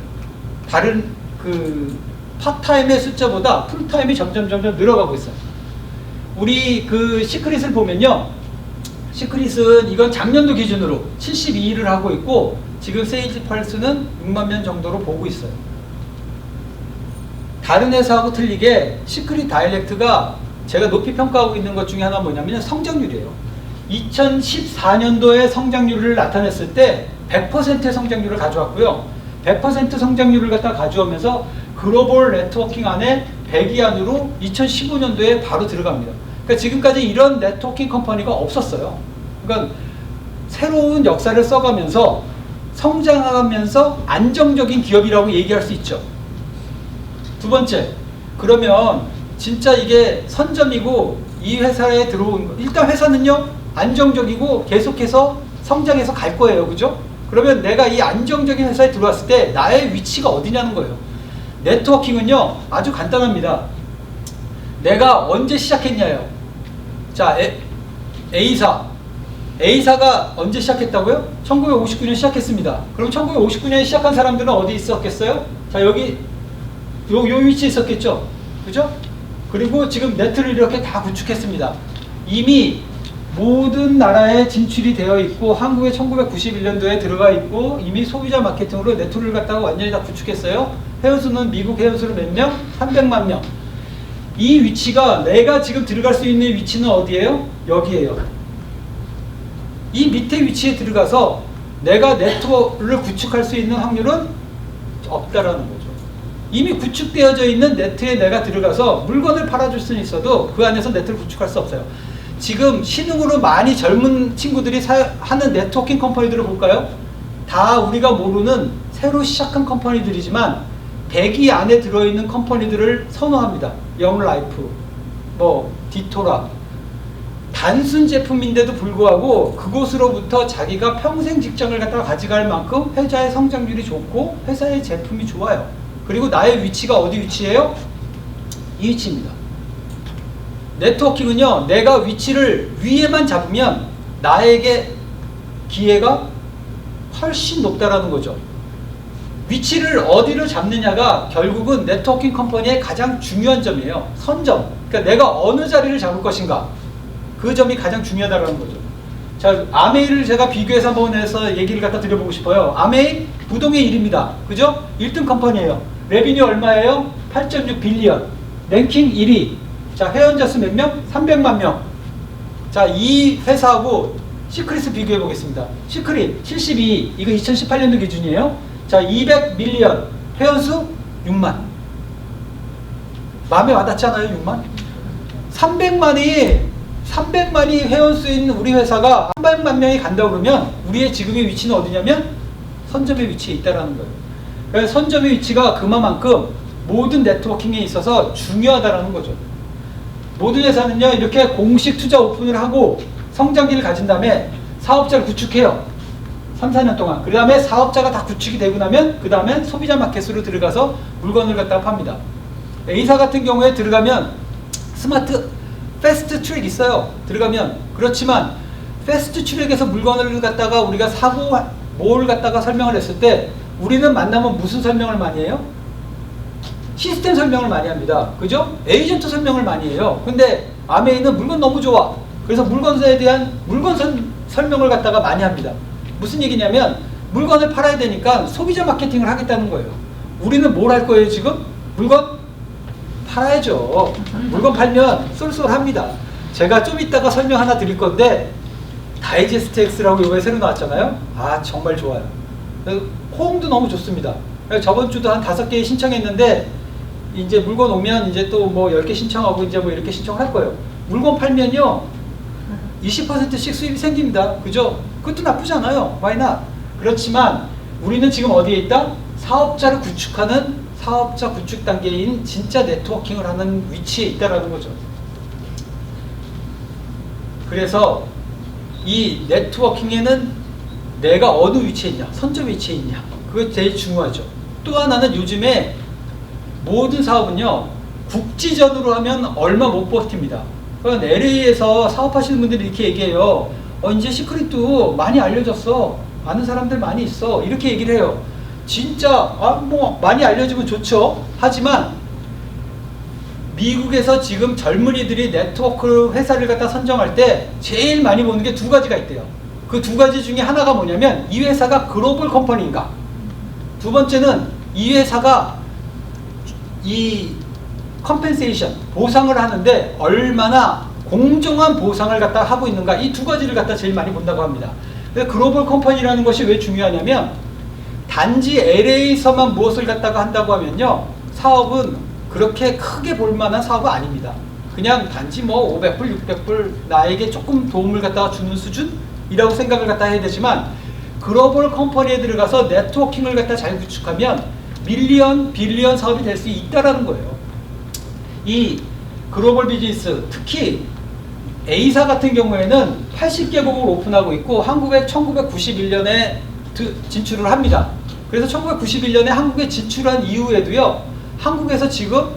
다른 그 파타임의 숫자보다 풀타임이 점점 늘어가고 있어요. 우리 그 시크릿을 보면요. 시크릿은 이건 작년도 기준으로 72일을 하고 있고 지금 세일즈 펄스는 6만 명 정도로 보고 있어요. 다른 회사하고 틀리게 시크릿 다이렉트가 제가 높이 평가하고 있는 것 중에 하나 뭐냐면 성장률이에요. 2014년도에 성장률을 나타냈을 때 100%의 성장률을 가져왔고요. 100% 성장률을 갖다 가져오면서 글로벌 네트워킹 안에 100위 안으로 2015년도에 바로 들어갑니다. 그러니까 지금까지 이런 네트워킹 컴퍼니가 없었어요. 그러니까 새로운 역사를 써가면서 성장하면서 안정적인 기업이라고 얘기할 수 있죠. 두 번째, 그러면 진짜 이게 선점이고 이 회사에 들어온 거, 일단 회사는요 안정적이고 계속해서 성장해서 갈 거예요. 그죠? 그러면 내가 이 안정적인 회사에 들어왔을 때 나의 위치가 어디냐는 거예요. 네트워킹은요 아주 간단합니다. 내가 언제 시작했냐요. 자, A사가 언제 시작했다고요? 1959년 시작했습니다. 그럼 1959년에 시작한 사람들은 어디 있었겠어요? 자, 여기 요 위치에 있었겠죠? 그죠? 그리고 지금 네트를 이렇게 다 구축했습니다. 이미 모든 나라에 진출이 되어 있고 한국에 1991년도에 들어가 있고 이미 소비자 마케팅으로 네트를 갖다가 완전히 다 구축했어요. 회원수는 미국 회원수로 몇 명? 300만 명. 이 위치가 내가 지금 들어갈 수 있는 위치는 어디예요? 여기에요. 이 밑에 위치에 들어가서 내가 네트워크를 구축할 수 있는 확률은 없다라는 거죠. 이미 구축되어져 있는 네트에 내가 들어가서 물건을 팔아줄 수는 있어도 그 안에서 네트를 구축할 수 없어요. 지금 신흥으로 많이 젊은 친구들이 하는 네트워킹 컴퍼니들을 볼까요? 다 우리가 모르는 새로 시작한 컴퍼니들이지만 100위 안에 들어있는 컴퍼니들을 선호합니다. 영라이프, 디토라. 단순 제품인데도 불구하고 그곳으로부터 자기가 평생 직장을 갖다가 가져갈 만큼 회사의 성장률이 좋고 회사의 제품이 좋아요. 그리고 나의 위치가 어디 위치예요? 이 위치입니다. 네트워킹은요, 내가 위치를 위에만 잡으면 나에게 기회가 훨씬 높다라는 거죠. 위치를 어디로 잡느냐가 결국은 네트워킹 컴퍼니의 가장 중요한 점이에요. 선점. 그러니까 내가 어느 자리를 잡을 것인가. 그 점이 가장 중요하다는 거죠. 자, 아메이를 제가 비교해서 한번 해서 얘기를 갖다 드려보고 싶어요. 아메이 부동의 1위입니다. 그죠? 1등 컴퍼니예요. 레비뉴 얼마예요? 8.6 빌리언. 랭킹 1위. 자, 회원자 수 몇 명? 300만 명. 자, 이 회사하고 시크릿을 비교해 보겠습니다. 시크릿 72. 이거 2018년도 기준이에요. 자, 200 밀리언. 회원수 6만. 마음에 와닿지 않아요? 6만? 300만이 회원수인 우리 회사가 300만 명이 간다고 그러면 우리의 지금의 위치는 어디냐면 선점의 위치에 있다는 거예요. 그래서 선점의 위치가 그만큼 모든 네트워킹에 있어서 중요하다는 거죠. 모든 회사는요 이렇게 공식 투자 오픈을 하고 성장기를 가진 다음에 사업자를 구축해요. 3, 4년 동안. 그 다음에 사업자가 다 구축이 되고 나면 그 다음에 소비자 마켓으로 들어가서 물건을 갖다가 팝니다. A사 같은 경우에 들어가면 패스트 트랙 있어요. 들어가면. 그렇지만 패스트 트랙에서 물건을 갖다가 우리가 사고 뭘 갖다가 설명을 했을 때 우리는 만나면 무슨 설명을 많이 해요? 시스템 설명을 많이 합니다. 그죠? 에이전트 설명을 많이 해요. 근데 아메이는 물건 너무 좋아. 그래서 물건에 대한 설명을 갖다가 많이 합니다. 무슨 얘기냐면 물건을 팔아야 되니까 소비자 마케팅을 하겠다는 거예요. 우리는 뭘 할 거예요 지금? 물건 팔아야죠. 물건 팔면 쏠쏠합니다. 제가 좀 이따가 설명 하나 드릴 건데 다이제스트 X라고 이번에 새로 나왔잖아요. 아 정말 좋아요. 호응도 너무 좋습니다. 저번 주도 한 5개 신청했는데 이제 물건 오면 이제 또 뭐 10개 신청하고 이제 뭐 이렇게 신청할 거예요. 물건 팔면요 20%씩 수입이 생깁니다. 그죠? 그것도 나쁘지 않아요. Why not? 그렇지만 우리는 지금 어디에 있다? 사업자를 구축하는 사업자 구축 단계인 진짜 네트워킹을 하는 위치에 있다라는 거죠. 그래서 이 네트워킹에는 내가 어느 위치에 있냐, 선점 위치에 있냐, 그거 제일 중요하죠. 또 하나는 요즘에 모든 사업은요 국지전으로 하면 얼마 못 버팁니다. 그러니까 LA에서 사업하시는 분들이 이렇게 얘기해요. 이제 시크릿도 많이 알려졌어, 아는 사람들 많이 있어, 이렇게 얘기를 해요. 진짜 뭐 많이 알려지면 좋죠. 하지만 미국에서 지금 젊은이들이 네트워크 회사를 갖다 선정할 때 제일 많이 보는 게 2가지가 있대요. 그 2가지 중에 하나가 뭐냐면 이 회사가 글로벌 컴퍼니인가, 두 번째는 이 회사가 이 컴펜세이션 보상을 하는데 얼마나 공정한 보상을 갖다 하고 있는가, 이 2가지를 갖다 제일 많이 본다고 합니다. 글로벌 컴퍼니라는 것이 왜 중요하냐면 단지 LA에서만 무엇을 갖다가 한다고 하면요 사업은 그렇게 크게 볼 만한 사업은 아닙니다. 그냥 단지 뭐 500불, 600불 나에게 조금 도움을 갖다가 주는 수준이라고 생각을 갖다 해야 되지만 글로벌 컴퍼니에 들어가서 네트워킹을 갖다 잘 구축하면 밀리언, 빌리언 사업이 될 수 있다라는 거예요. 이 글로벌 비즈니스, 특히 A사 같은 경우에는 80개국을 오픈하고 있고 한국에 1991년에 진출을 합니다. 그래서 1991년에 한국에 진출한 이후에도요 한국에서 지금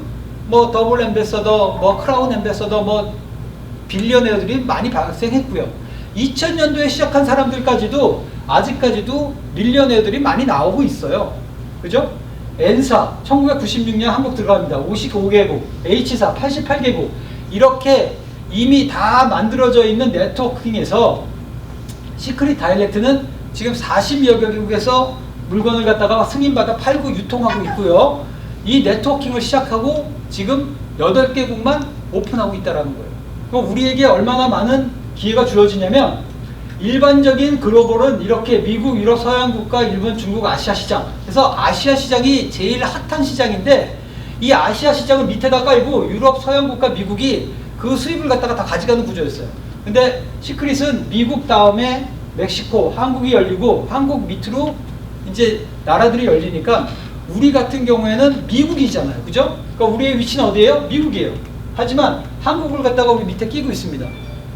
뭐 더블 앰베서더, 뭐 크라운 앰베서더, 뭐 빌리언웨어들이 많이 발생했고요. 2000년도에 시작한 사람들까지도 아직까지도 밀리언웨어들이 많이 나오고 있어요. 그죠? N사 1996년 한국 들어갑니다. 55개국, H사 88개국, 이렇게 이미 다 만들어져 있는 네트워킹에서 시크릿 다이렉트는 지금 40여 개국에서 물건을 갖다가 승인받아 팔고 유통하고 있고요. 이 네트워킹을 시작하고 지금 8개국만 오픈하고 있다는 거예요. 그럼 우리에게 얼마나 많은 기회가 주어지냐면 일반적인 글로벌은 이렇게 미국, 유럽, 서양 국가, 일본, 중국, 아시아 시장, 그래서 아시아 시장이 제일 핫한 시장인데 이 아시아 시장을 밑에다 깔고 유럽, 서양 국가, 미국이 그 수입을 갖다가 다 가져가는 구조였어요. 근데 시크릿은 미국 다음에 멕시코, 한국이 열리고 한국 밑으로 이제 나라들이 열리니까 우리 같은 경우에는 미국이잖아요. 그죠? 그러니까 우리의 위치는 어디예요? 미국이에요. 하지만 한국을 갖다가 우리 밑에 끼고 있습니다.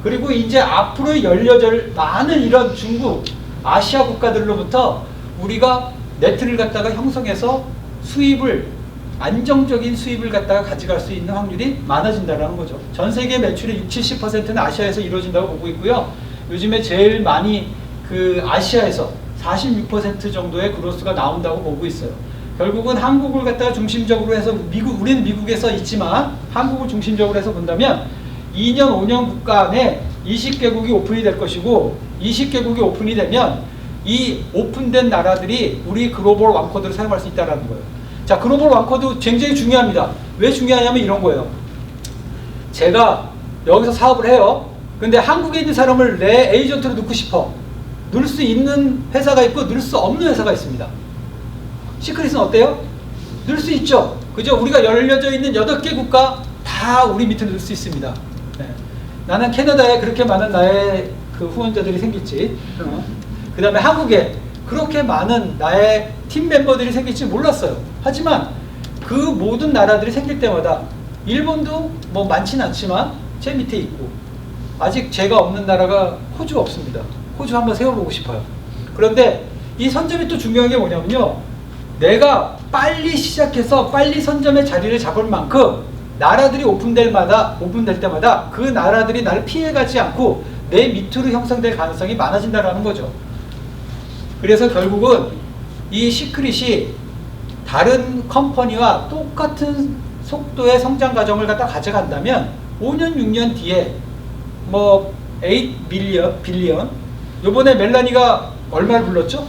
그리고 이제 앞으로 열려질 많은 이런 중국, 아시아 국가들로부터 우리가 네트를 갖다가 형성해서 수입을, 안정적인 수입을 갖다가 가져갈 수 있는 확률이 많아진다는 거죠. 전 세계 매출의 60, 70%는 아시아에서 이루어진다고 보고 있고요. 요즘에 제일 많이 그 아시아에서 46% 정도의 그로스가 나온다고 보고 있어요. 결국은 한국을 갖다가 중심적으로 해서 우리는 미국에서 있지만 한국을 중심적으로 해서 본다면 2년, 5년 국가 안에 20개국이 오픈이 될 것이고 20개국이 오픈이 되면 이 오픈된 나라들이 우리 글로벌 왕코드를 사용할 수 있다는 거예요. 자, 글로벌 왕코드 굉장히 중요합니다. 왜 중요하냐면 이런 거예요. 제가 여기서 사업을 해요. 근데 한국에 있는 사람을 내 에이전트로 넣고 싶어. 넣을 수 있는 회사가 있고 넣을 수 없는 회사가 있습니다. 시크릿은 어때요? 넣을 수 있죠. 그죠? 우리가 열려져 있는 8개 국가 다 우리 밑에 넣을 수 있습니다. 네. 나는 캐나다에 그렇게 많은 나의 그 후원자들이 생길지, 그 다음에 한국에 그렇게 많은 나의 팀 멤버들이 생길지 몰랐어요. 하지만 그 모든 나라들이 생길 때마다 일본도 뭐 많지는 않지만 제 밑에 있고, 아직 제가 없는 나라가 호주 없습니다. 호주 한번 세워보고 싶어요. 그런데 이 선점이 또 중요한 게 뭐냐면요, 내가 빨리 시작해서 빨리 선점의 자리를 잡을 만큼 나라들이 오픈될 때마다 그 나라들이 나를 피해가지 않고 내 밑으로 형성될 가능성이 많아진다는 거죠. 그래서 결국은 이 시크릿이 다른 컴퍼니와 똑같은 속도의 성장 과정을 갖다 가져간다면 5년, 6년 뒤에 뭐 8 빌리언, 요번에 멜라니가 얼마를 불렀죠?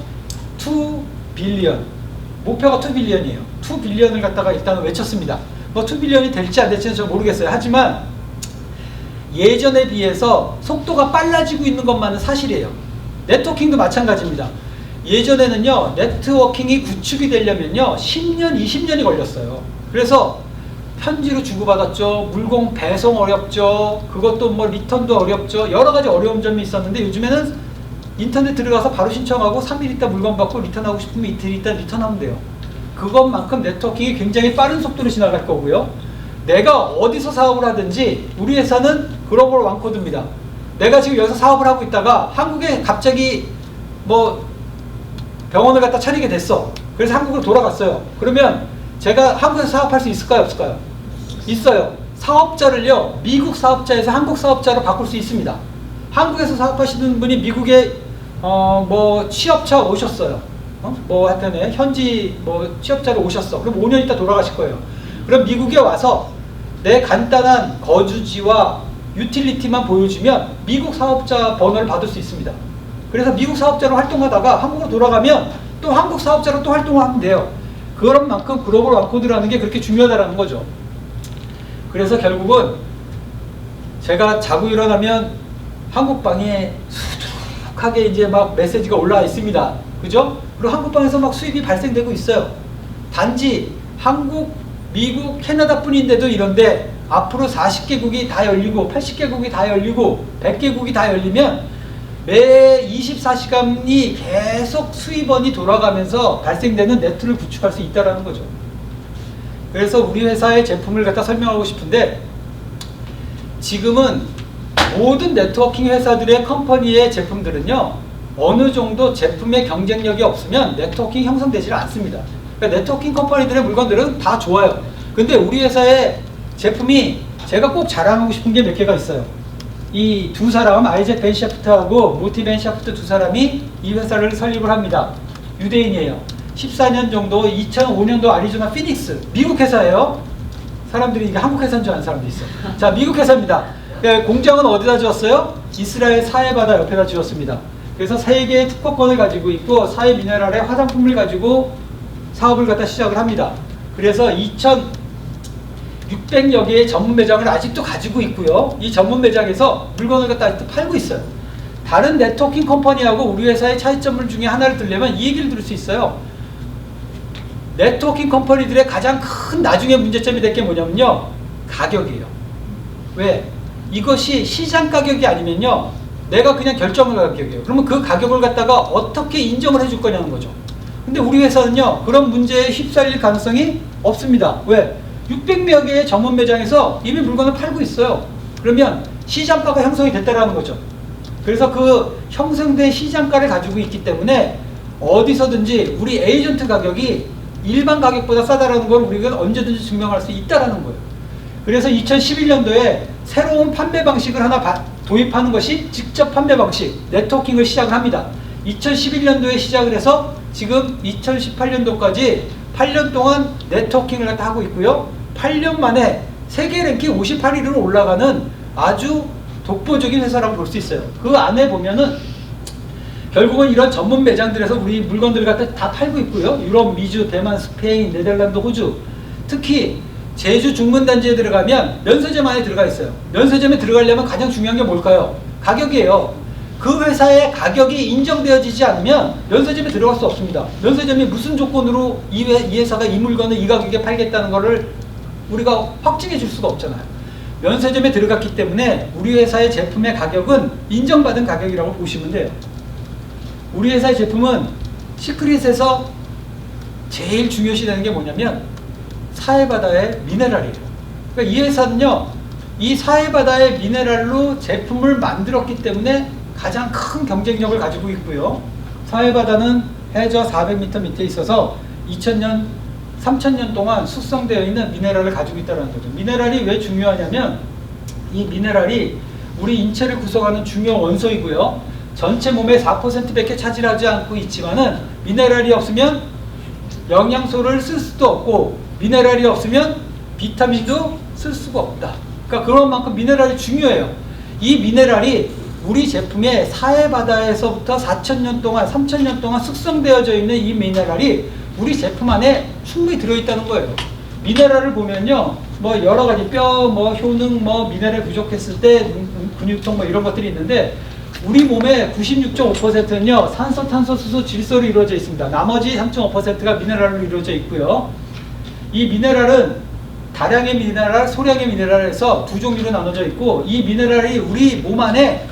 2 빌리언. 목표가 2 빌리언이에요. 2 빌리언을 갖다가 일단 외쳤습니다. 뭐 2빌리언이 될지 안 될지는 저 모르겠어요. 하지만 예전에 비해서 속도가 빨라지고 있는 것만은 사실이에요. 네트워킹도 마찬가지입니다. 예전에는요, 네트워킹이 구축이 되려면요 10년, 20년이 걸렸어요. 그래서 편지로 주고받았죠. 물건 배송 어렵죠. 그것도 뭐 리턴도 어렵죠. 여러 가지 어려운 점이 있었는데 요즘에는 인터넷 들어가서 바로 신청하고 3일 있다 물건 받고 리턴하고 싶으면 이틀 있다 리턴하면 돼요. 그것만큼 네트워킹이 굉장히 빠른 속도로 지나갈 거고요. 내가 어디서 사업을 하든지 우리 회사는 글로벌 완코드입니다. 내가 지금 여기서 사업을 하고 있다가 한국에 갑자기 뭐 병원을 갖다 차리게 됐어. 그래서 한국으로 돌아갔어요. 그러면 제가 한국에서 사업할 수 있을까요? 없을까요? 있어요. 사업자를요, 미국 사업자에서 한국 사업자로 바꿀 수 있습니다. 한국에서 사업하시는 분이 미국에 뭐 취업자 오셨어요. 뭐 하여튼 현지 뭐 취업자로 오셨어. 그럼 5년 있다 돌아가실 거예요. 그럼 미국에 와서 내 간단한 거주지와 유틸리티만 보여주면 미국 사업자 번호를 받을 수 있습니다. 그래서 미국 사업자로 활동하다가 한국으로 돌아가면 또 한국 사업자로 또 활동하면 돼요. 그런 만큼 글로벌 완코드라는 게 그렇게 중요하다는 거죠. 그래서 결국은 제가 자고 일어나면 한국방에 수두룩하게 이제 막 메시지가 올라와 있습니다. 그죠? 그리고 한국방에서 막 수입이 발생되고 있어요. 단지 한국, 미국, 캐나다 뿐인데도 이런데 앞으로 40개국이 다 열리고 80개국이 다 열리고 100개국이 다 열리면 매 24시간이 계속 수입원이 돌아가면서 발생되는 네트를 구축할 수 있다는 거죠. 그래서 우리 회사의 제품을 갖다 설명하고 싶은데 지금은 모든 네트워킹 회사들의 컴퍼니의 제품들은요 어느 정도 제품의 경쟁력이 없으면 네트워킹이 형성되지 않습니다. 그러니까 네트워킹 컴퍼니들의 물건들은 다 좋아요. 근데 우리 회사의 제품이 제가 꼭 자랑하고 싶은 게 몇 개가 있어요. 이 두 사람, 아이잭 벤 샤프트하고 모티 벤 샤프트 두 사람이 이 회사를 설립을 합니다. 유대인이에요. 14년 정도, 2005년도 아리조나 피닉스, 미국 회사예요. 사람들이 이게 한국 회사인 줄 아는 사람도 있어. 자, 미국 회사입니다. 공장은 어디다 지었어요? 이스라엘 사해바다 옆에다 지었습니다. 그래서 3개의 특허권을 가지고 있고 사해 미네랄의 화장품을 가지고 사업을 갖다 시작을 합니다. 그래서 2,600여 개의 전문 매장을 아직도 가지고 있고요. 이 전문 매장에서 물건을 갖다 아직도 팔고 있어요. 다른 네트워킹 컴퍼니하고 우리 회사의 차이점 중에 하나를 들려면 이 얘기를 들을 수 있어요. 네트워킹 컴퍼니들의 가장 큰 나중에 문제점이 될 게 뭐냐면요, 가격이에요. 왜? 이것이 시장 가격이 아니면요 내가 그냥 결정을 가격이에요. 그러면 그 가격을 갖다가 어떻게 인정을 해줄 거냐는 거죠. 근데 우리 회사는요 그런 문제에 휩쓸릴 가능성이 없습니다. 왜? 600여 개의 전문 매장에서 이미 물건을 팔고 있어요. 그러면 시장가가 형성이 됐다라는 거죠. 그래서 그 형성된 시장가를 가지고 있기 때문에 어디서든지 우리 에이전트 가격이 일반 가격보다 싸다라는 걸 우리가 언제든지 증명할 수 있다라는 거예요. 그래서 2011년도에 새로운 판매 방식을 하나 도입하는 것이 직접 판매 방식, 네트워킹을 시작을 합니다. 2011년도에 시작을 해서 지금 2018년도까지 8년 동안 네트워킹을 갖다 하고 있고요. 8년 만에 세계 랭킹 58위로 올라가는 아주 독보적인 회사라고 볼 수 있어요. 그 안에 보면은 결국은 이런 전문 매장들에서 우리 물건들을 갖다 다 팔고 있고요. 유럽, 미주, 대만, 스페인, 네덜란드, 호주, 특히 제주 중문단지에 들어가면 면세점안에 들어가 있어요. 면세점에 들어가려면 가장 중요한 게 뭘까요? 가격이에요. 그 회사의 가격이 인정되어지지 않으면 면세점에 들어갈 수 없습니다. 면세점이 무슨 조건으로 이 회사가 이 물건을 이 가격에 팔겠다는 거를 우리가 확증해 줄 수가 없잖아요. 면세점에 들어갔기 때문에 우리 회사의 제품의 가격은 인정받은 가격이라고 보시면 돼요. 우리 회사의 제품은 시크릿에서 제일 중요시되는 게 뭐냐면 사해바다의 미네랄이에요. 그러니까 이 회사는요 이 사해바다의 미네랄로 제품을 만들었기 때문에 가장 큰 경쟁력을 가지고 있고요. 사해바다는 해저 400m 밑에 있어서 2000년, 3000년 동안 숙성되어 있는 미네랄을 가지고 있다는 거죠. 미네랄이 왜 중요하냐면 이 미네랄이 우리 인체를 구성하는 중요 원소이고요. 전체 몸의 4%밖에 차지하지 않고 있지만은 미네랄이 없으면 영양소를 쓸 수도 없고 미네랄이 없으면 비타민도 쓸 수가 없다. 그러니까 그런 만큼 미네랄이 중요해요. 이 미네랄이 우리 제품의 사해바다에서부터 4000년 동안, 3000년 동안 숙성되어져 있는 이 미네랄이 우리 제품 안에 충분히 들어있다는 거예요. 미네랄을 보면요, 뭐 여러 가지 뼈, 뭐 효능, 뭐 미네랄 부족했을 때 근육통 뭐 이런 것들이 있는데 우리 몸의 96.5%는요 산소, 탄소, 수소, 질소로 이루어져 있습니다. 나머지 3.5%가 미네랄로 이루어져 있고요. 이 미네랄은 다량의 미네랄, 소량의 미네랄에서 두 종류로 나눠져 있고 이 미네랄이 우리 몸 안에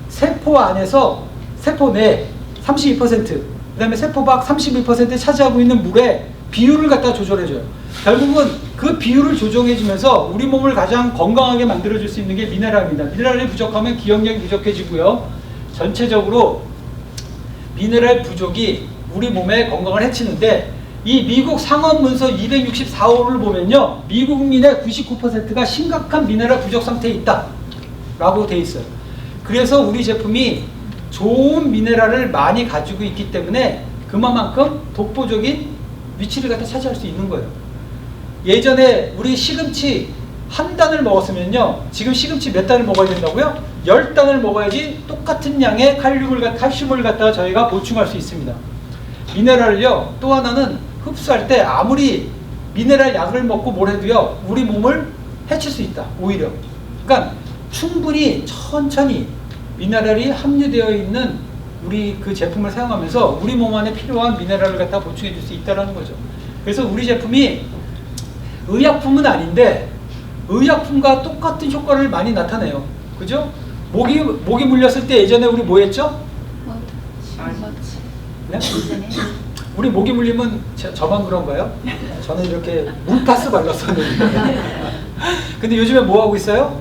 세포 안에서 세포 내 32%, 그 다음에 세포 밖 31% 차지하고 있는 물의 비율을 갖다 조절해줘요. 결국은 그 비율을 조정해주면서 우리 몸을 가장 건강하게 만들어줄 수 있는 게 미네랄입니다. 미네랄이 부족하면 기억력이 부족해지고요. 전체적으로 미네랄 부족이 우리 몸의 건강을 해치는데 이 미국 상업문서 264호를 보면요. 미국 국민의 99%가 심각한 미네랄 부족 상태에 있다 라고 돼 있어요. 그래서 우리 제품이 좋은 미네랄을 많이 가지고 있기 때문에 그만큼 독보적인 위치를 갖다 차지할 수 있는 거예요. 예전에 우리 시금치 한 단을 먹었으면요. 지금 시금치 몇 단을 먹어야 된다고요? 10단을 먹어야지 똑같은 양의 칼슘을 갖다가 저희가 보충할 수 있습니다. 미네랄을요. 또 하나는 흡수할 때 아무리 미네랄 약을 먹고 뭘 해도요. 우리 몸을 해칠 수 있다. 오히려. 그러니까 충분히 천천히 미네랄이 함유되어 있는 우리 그 제품을 사용하면서 우리 몸 안에 필요한 미네랄을 갖다 보충해 줄 수 있다는 거죠. 그래서 우리 제품이 의약품은 아닌데 의약품과 똑같은 효과를 많이 나타내요. 그죠? 모기 물렸을 때 예전에 우리 뭐 했죠? 네? 우리 모기 물리면 저만 그런가요? 저는 이렇게 물파스 발랐었는데 근데 요즘에 뭐 하고 있어요?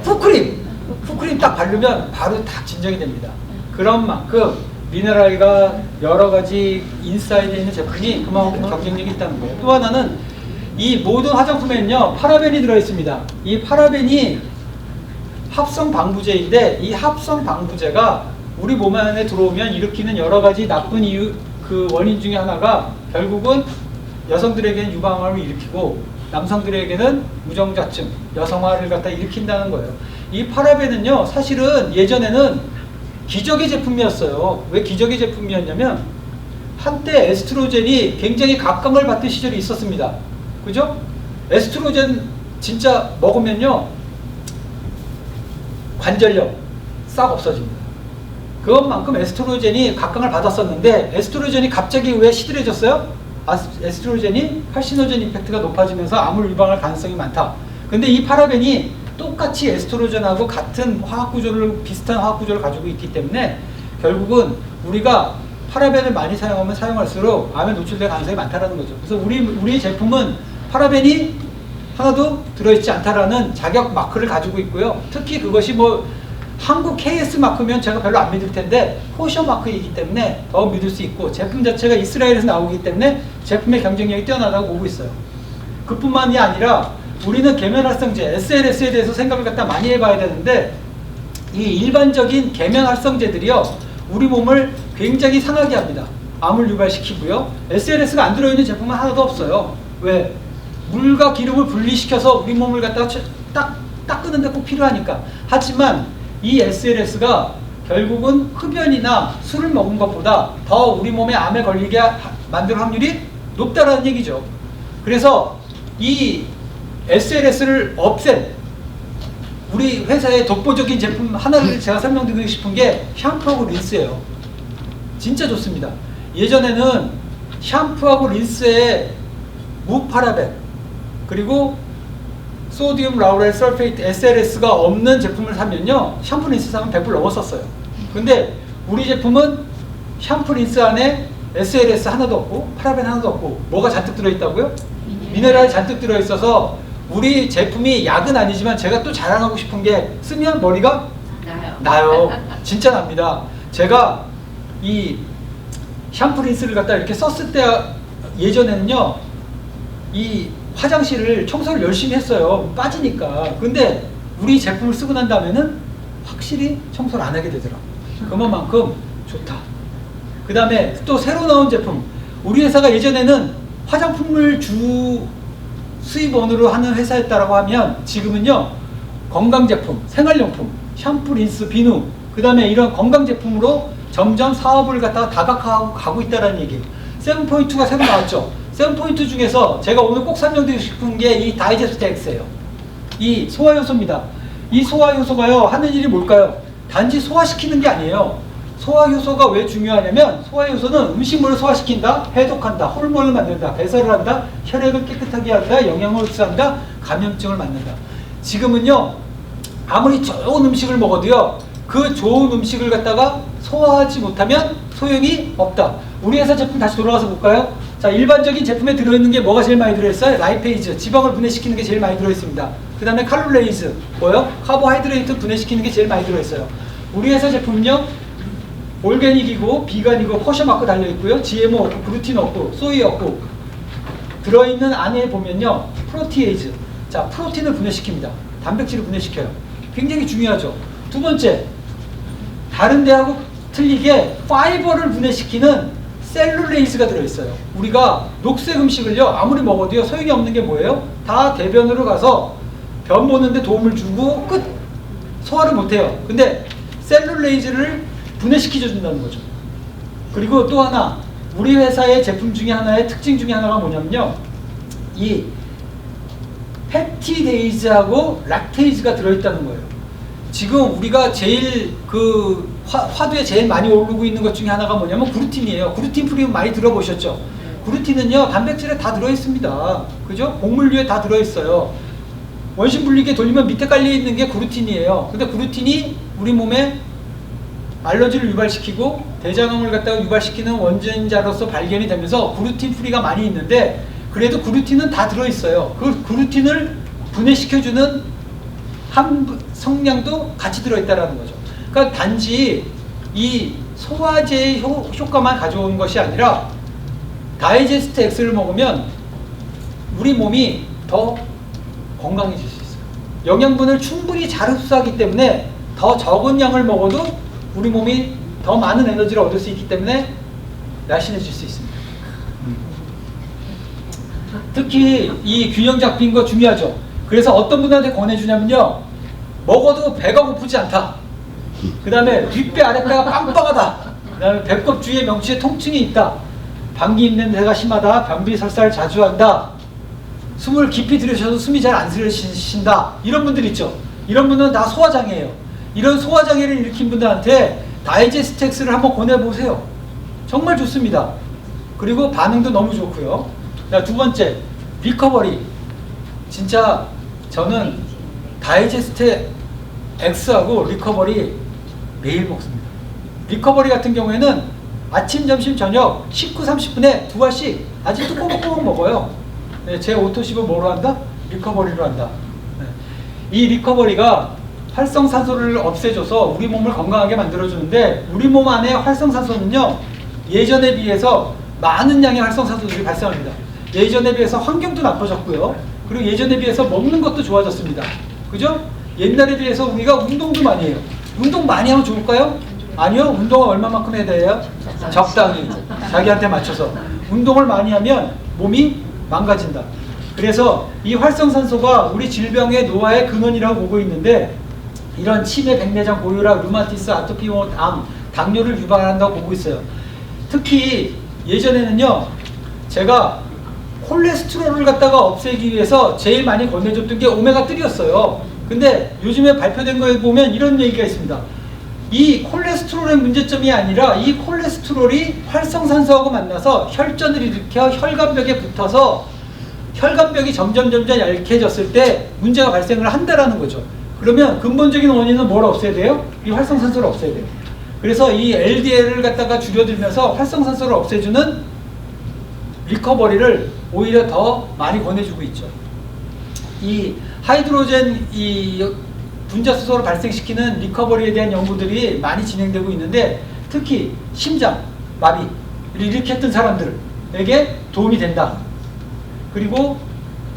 푸크림 딱 바르면 바로 딱 진정이 됩니다. 그런 만큼 미네랄과 여러 가지 인사이드에 있는 제품이 그만큼 경쟁력이 있다는 거예요. 또 하나는 이 모든 화장품에는요 파라벤이 들어있습니다. 이 파라벤이 합성 방부제인데 이 합성 방부제가 우리 몸 안에 들어오면 일으키는 여러 가지 나쁜 이유 그 원인 중에 하나가 결국은 여성들에게는 유방암을 일으키고 남성들에게는 무정자증, 여성화를 갖다 일으킨다는 거예요. 이 파라벤은요 사실은 예전에는 기적의 제품이었어요. 왜 기적의 제품이었냐면 한때 에스트로겐이 굉장히 각광을 받던 시절이 있었습니다. 그죠? 에스트로겐 진짜 먹으면요 관절염 싹 없어집니다. 그것만큼 에스트로겐이 각광을 받았었는데 에스트로겐이 갑자기 왜 시들해졌어요? 에스트로겐이 칼시노젠 임팩트가 높아지면서 암을 유발할 가능성이 많다. 근데 이 파라벤이 똑같이 에스트로겐하고 같은 비슷한 화학 구조를 가지고 있기 때문에 결국은 우리가 파라벤을 많이 사용하면 사용할수록 암에 노출될 가능성이 많다는 거죠. 그래서 우리 제품은 파라벤이 하나도 들어있지 않다라는 자격 마크를 가지고 있고요. 특히 그것이 뭐 한국 KS 마크면 제가 별로 안 믿을 텐데 코셔 마크이기 때문에 더 믿을 수 있고 제품 자체가 이스라엘에서 나오기 때문에 제품의 경쟁력이 뛰어나다고 보고 있어요. 그뿐만이 아니라 우리는 계면활성제 SLS에 대해서 생각을 갖다 많이 해봐야 되는데 이 일반적인 계면활성제들이요 우리 몸을 굉장히 상하게 합니다. 암을 유발시키고요. SLS가 안 들어있는 제품은 하나도 없어요. 왜? 물과 기름을 분리시켜서 우리 몸을 갖다가 닦는데 꼭 필요하니까. 하지만 이 SLS가 결국은 흡연이나 술을 먹은 것보다 더 우리 몸에 암에 걸리게 만들 확률이 높다라는 얘기죠. 그래서 이 SLS를 없앤 우리 회사의 독보적인 제품 하나를 제가 설명드리고 싶은 게 샴푸하고 린스예요. 진짜 좋습니다. 예전에는 샴푸하고 린스에 무파라벤 그리고 소디움 라우렐 설페이트 SLS가 없는 제품을 사면요 샴푸 린스 사면 100불 넘었었어요. 근데 우리 제품은 샴푸 린스 안에 SLS 하나도 없고 파라벤 하나도 없고 뭐가 잔뜩 들어있다고요? 미네랄이 잔뜩 들어있어서 우리 제품이 약은 아니지만 제가 또 자랑하고 싶은 게 쓰면 머리가 나요. 진짜 납니다. 제가 이 샴푸 린스를 갖다 이렇게 썼을 때 예전에는요 이 화장실을 청소를 열심히 했어요. 빠지니까. 근데 우리 제품을 쓰고 난 다음에는 확실히 청소를 안 하게 되더라. 그만큼 좋다. 그 다음에 또 새로 나온 제품. 우리 회사가 예전에는 화장품을 주 수입원으로 하는 회사였다라고 하면 지금은요 건강제품, 생활용품, 샴푸, 린스, 비누 그 다음에 이런 건강제품으로 점점 사업을 갖다가 다각화하고 가고 있다는 얘기예요. 7.2가 새로 나왔죠. 세븐포인트 중에서 제가 오늘 꼭 설명드리고 싶은 게 이 다이제스트 X예요. 이 소화 요소입니다. 이 소화 요소가요, 하는 일이 뭘까요? 단지 소화시키는 게 아니에요. 소화 요소가 왜 중요하냐면, 소화 요소는 음식물을 소화시킨다, 해독한다, 호르몬을 만든다, 배설을 한다, 혈액을 깨끗하게 한다, 영양을 흡수한다, 감염증을 막는다. 지금은요, 아무리 좋은 음식을 먹어도요, 그 좋은 음식을 갖다가 소화하지 못하면 소용이 없다. 우리 회사 제품 다시 돌아가서 볼까요? 자, 일반적인 제품에 들어있는 게 뭐가 제일 많이 들어있어요? 라이페이즈, 지방을 분해시키는 게 제일 많이 들어있습니다. 그 다음에 칼로레이즈, 뭐요? 카보하이드레이트 분해시키는 게 제일 많이 들어있어요. 우리 회사 제품은요, 올게닉이고 비건이고 코셔 마크 달려있고요, GMO 없고 글루틴 없고 소이 없고, 들어있는 안에 보면요, 프로티에이즈, 자, 프로틴을 분해시킵니다. 단백질을 분해시켜요. 굉장히 중요하죠. 두 번째, 다른 데하고 틀리게 파이버를 분해시키는 셀룰레이즈가 들어있어요. 우리가 녹색 음식을요, 아무리 먹어도요, 소용이 없는 게 뭐예요? 다 대변으로 가서 변 보는데 도움을 주고 끝! 소화를 못해요. 근데 셀룰레이즈를 분해시켜 준다는 거죠. 그리고 또 하나, 우리 회사의 제품 중에 하나의 특징 중에 하나가 뭐냐면요, 이 펩티데이즈하고 락테이즈가 들어있다는 거예요. 지금 우리가 제일 화두에 제일 많이 오르고 있는 것 중에 하나가 뭐냐면 그루틴이에요. 그루틴 프리 많이 들어보셨죠? 그루틴은요, 단백질에 다 들어있습니다. 그죠? 곡물류에 다 들어있어요. 원심 분리기에 돌리면 밑에 깔려있는 게 그루틴이에요. 근데 그루틴이 우리 몸에 알러지를 유발시키고 대장암을 갖다가 유발시키는 원전자로서 발견이 되면서 그루틴 프리가 많이 있는데, 그래도 그루틴은 다 들어있어요. 그 그루틴을 분해시켜주는 한 성량도 같이 들어있다는 거죠. 그러니까 단지 이 소화제의 효과만 가져오는 것이 아니라, 다이제스트 X를 먹으면 우리 몸이 더 건강해질 수 있어요. 영양분을 충분히 잘 흡수하기 때문에 더 적은 양을 먹어도 우리 몸이 더 많은 에너지를 얻을 수 있기 때문에 날씬해질 수 있습니다. 특히 이 균형 잡힌 거 중요하죠. 그래서 어떤 분한테 권해주냐면요, 먹어도 배가 고프지 않다. 그 다음에 윗배 아랫배가 빵빵하다. 그 다음에 배꼽 주위에 명치에 통증이 있다. 방귀 입냄새가 심하다. 변비 설사를 자주 한다. 숨을 깊이 들이셔도 숨이 잘 안 들이신다. 이런 분들 있죠. 이런 분은 다 소화장애예요. 이런 소화장애를 일으킨 분들한테 다이제스트 X를 한번 권해보세요. 정말 좋습니다. 그리고 반응도 너무 좋고요. 자, 두 번째, 리커버리. 진짜 저는 다이제스트 X하고 리커버리 매일 먹습니다. 리커버리 같은 경우에는 아침, 점심, 저녁 19, 30분에 2알씩 아직도 꼬박꼬박 먹어요. 네, 제 오토십을 뭐로 한다? 리커버리로 한다. 네. 이 리커버리가 활성산소를 없애줘서 우리 몸을 건강하게 만들어주는데, 우리 몸 안에 활성산소는요, 예전에 비해서 많은 양의 활성산소들이 발생합니다. 예전에 비해서 환경도 나빠졌고요. 그리고 예전에 비해서 먹는 것도 좋아졌습니다. 그죠? 옛날에 비해서 우리가 운동도 많이 해요. 운동 많이 하면 좋을까요? 아니요. 운동은 얼마만큼 해야 돼요? 적당히. 자기한테 맞춰서. 운동을 많이 하면 몸이 망가진다. 그래서 이 활성산소가 우리 질병의 노화의 근원이라고 보고 있는데, 이런 치매, 백내장, 고혈압, 류마티스, 아토피, 암, 당뇨를 유발한다고 보고 있어요. 특히 예전에는요, 제가 콜레스테롤을 갖다가 없애기 위해서 제일 많이 권해줬던 게 오메가3였어요. 근데 요즘에 발표된 거에 보면 이런 얘기가 있습니다. 이 콜레스테롤의 문제점이 아니라 이 콜레스테롤이 활성산소하고 만나서 혈전을 일으켜 혈관벽에 붙어서 혈관벽이 점점 얇게졌을 때 문제가 발생을 한다라는 거죠. 그러면 근본적인 원인은 뭘 없애야 돼요? 이 활성산소를 없애야 돼요. 그래서 이 LDL을 갖다가 줄여들면서 활성산소를 없애주는 리커버리를 오히려 더 많이 권해주고 있죠. 이 하이드로젠 이 분자수소를 발생시키는 리커버리에 대한 연구들이 많이 진행되고 있는데, 특히 심장 마비를 일으켰던 사람들에게 도움이 된다. 그리고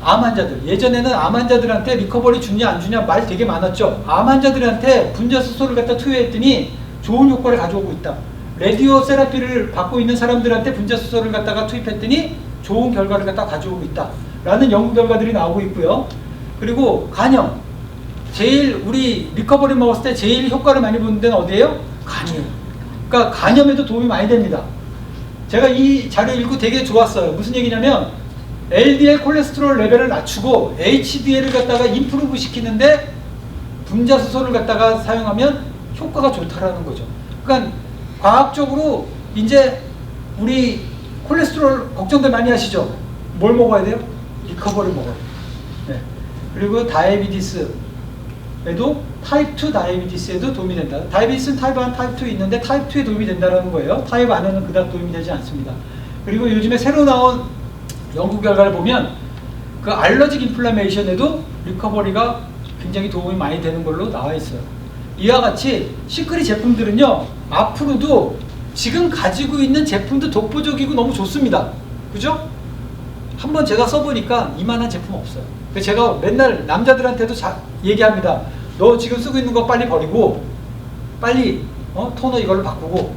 암 환자들, 예전에는 암 환자들한테 리커버리 주냐 안 주냐 말 되게 많았죠. 암 환자들한테 분자수소를 갖다 투여했더니 좋은 효과를 가져오고 있다. 라디오 세라피를 받고 있는 사람들한테 분자수소를 갖다가 투입했더니 좋은 결과를 갖다 가져오고 있다 라는 연구 결과들이 나오고 있고요. 그리고 간염, 제일 우리 리커버리 먹었을 때 제일 효과를 많이 보는 데는 어디예요? 간이에요. 그러니까 간염에도 도움이 많이 됩니다. 제가 이 자료 읽고 되게 좋았어요. 무슨 얘기냐면 LDL 콜레스테롤 레벨을 낮추고 HDL을 갖다가 임프루브 시키는데 분자수소를 갖다가 사용하면 효과가 좋다라는 거죠. 그러니까 과학적으로 이제 우리 콜레스테롤 걱정들 많이 하시죠? 뭘 먹어야 돼요? 리커버를 먹어요. 네. 그리고 다이아비티스에도 타입 2 다이아비티스에도 도움이 된다. 다이아비티스는 타입 1, 타입 2 있는데 타입 2에 도움이 된다는 거예요. 타입 안에는 그닥 도움이 되지 않습니다. 그리고 요즘에 새로 나온 연구 결과를 보면 그 알러직 인플라메이션에도 리커버리가 굉장히 도움이 많이 되는 걸로 나와 있어요. 이와 같이 시크릿 제품들은요, 앞으로도 지금 가지고 있는 제품도 독보적이고 너무 좋습니다. 그죠? 한번 제가 써보니까 이만한 제품 없어요. 제가 맨날 남자들한테도 얘기합니다. 너 지금 쓰고 있는 거 빨리 버리고 빨리 토너 이걸로 바꾸고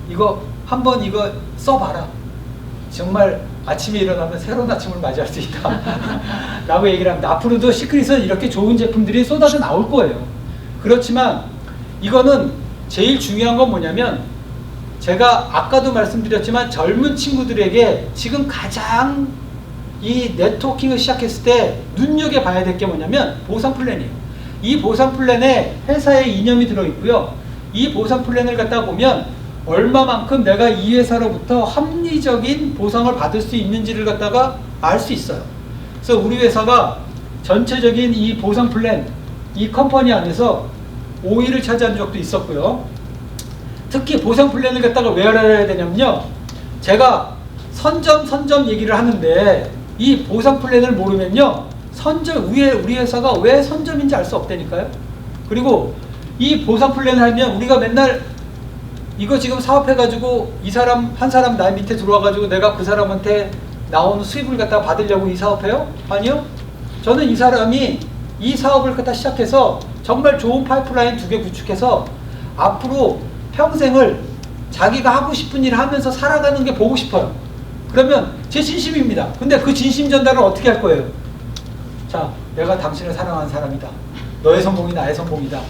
이거 한번 이거 써봐라. 정말 아침에 일어나면 새로운 아침을 맞이할 수 있다 라고 얘기를 합니다. 앞으로도 시크릿은 이렇게 좋은 제품들이 쏟아져 나올 거예요. 그렇지만 이거는 제일 중요한 건 뭐냐면, 제가 아까도 말씀드렸지만 젊은 친구들에게 지금 가장 이 네트워킹을 시작했을 때 눈여겨봐야 될 게 뭐냐면 보상 플랜이에요. 이 보상 플랜에 회사의 이념이 들어있고요. 이 보상 플랜을 갖다 보면 얼마만큼 내가 이 회사로부터 합리적인 보상을 받을 수 있는지를 갖다가 알 수 있어요. 그래서 우리 회사가 전체적인 이 보상 플랜, 이 컴퍼니 안에서 5위를 차지한 적도 있었고요. 특히 보상 플랜을 갖다가 왜 알아야 되냐면요, 제가 선점 얘기를 하는데 이 보상 플랜을 모르면요, 우리 회사가 왜 선점인지 알 수 없다니까요. 그리고 이 보상 플랜을 하면 우리가 맨날 이거 지금 사업해가지고 한 사람 나 밑에 들어와가지고 내가 그 사람한테 나오는 수입을 갖다 받으려고 이 사업해요? 아니요. 저는 이 사람이 이 사업을 갖다 시작해서 정말 좋은 파이프라인 2개 구축해서 앞으로 평생을 자기가 하고 싶은 일을 하면서 살아가는 게 보고 싶어요. 그러면 제 진심입니다. 근데 그 진심 전달을 어떻게 할 거예요? 자, 내가 당신을 사랑하는 사람이다. 너의 성공이 나의 성공이다.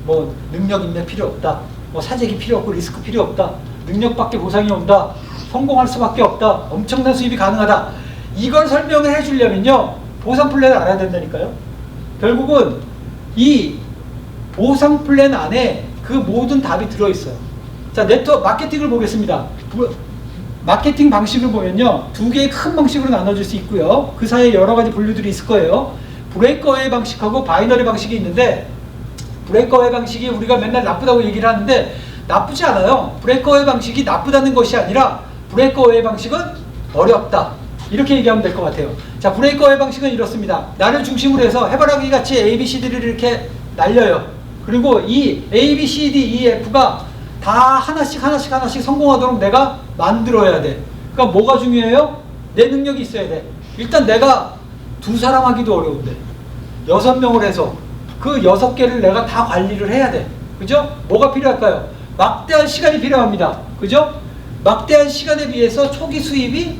뭐 능력 인내 필요 없다. 뭐 사재기 필요 없고 리스크 필요 없다. 능력밖에 보상이 온다. 성공할 수밖에 없다. 엄청난 수입이 가능하다. 이걸 설명을 해주려면요, 보상 플랜을 알아야 된다니까요. 결국은 이 보상 플랜 안에 그 모든 답이 들어있어요. 자, 네트워크 마케팅을 보겠습니다. 마케팅 방식을 보면요, 2개의 큰 방식으로 나눠질 수 있고요. 그 사이에 여러 가지 분류들이 있을 거예요. 브레이크어웨이 방식하고 바이너리 방식이 있는데, 브레이크어웨이 방식이 우리가 맨날 나쁘다고 얘기를 하는데 나쁘지 않아요. 브레이크어웨이 방식이 나쁘다는 것이 아니라 브레이크어웨이 방식은 어렵다, 이렇게 얘기하면 될 것 같아요. 자, 브레이크어웨이 방식은 이렇습니다. 나를 중심으로 해서 해바라기 같이 A, B, C, D를 이렇게 날려요. 그리고 이 A, B, C, D, E, F가 다 하나씩 성공하도록 내가 만들어야 돼. 그러니까 뭐가 중요해요? 내 능력이 있어야 돼. 일단 내가 2사람 하기도 어려운데 6명을 해서 그 6개를 내가 다 관리를 해야 돼. 그죠? 뭐가 필요할까요? 막대한 시간이 필요합니다. 그죠? 막대한 시간에 비해서 초기 수입이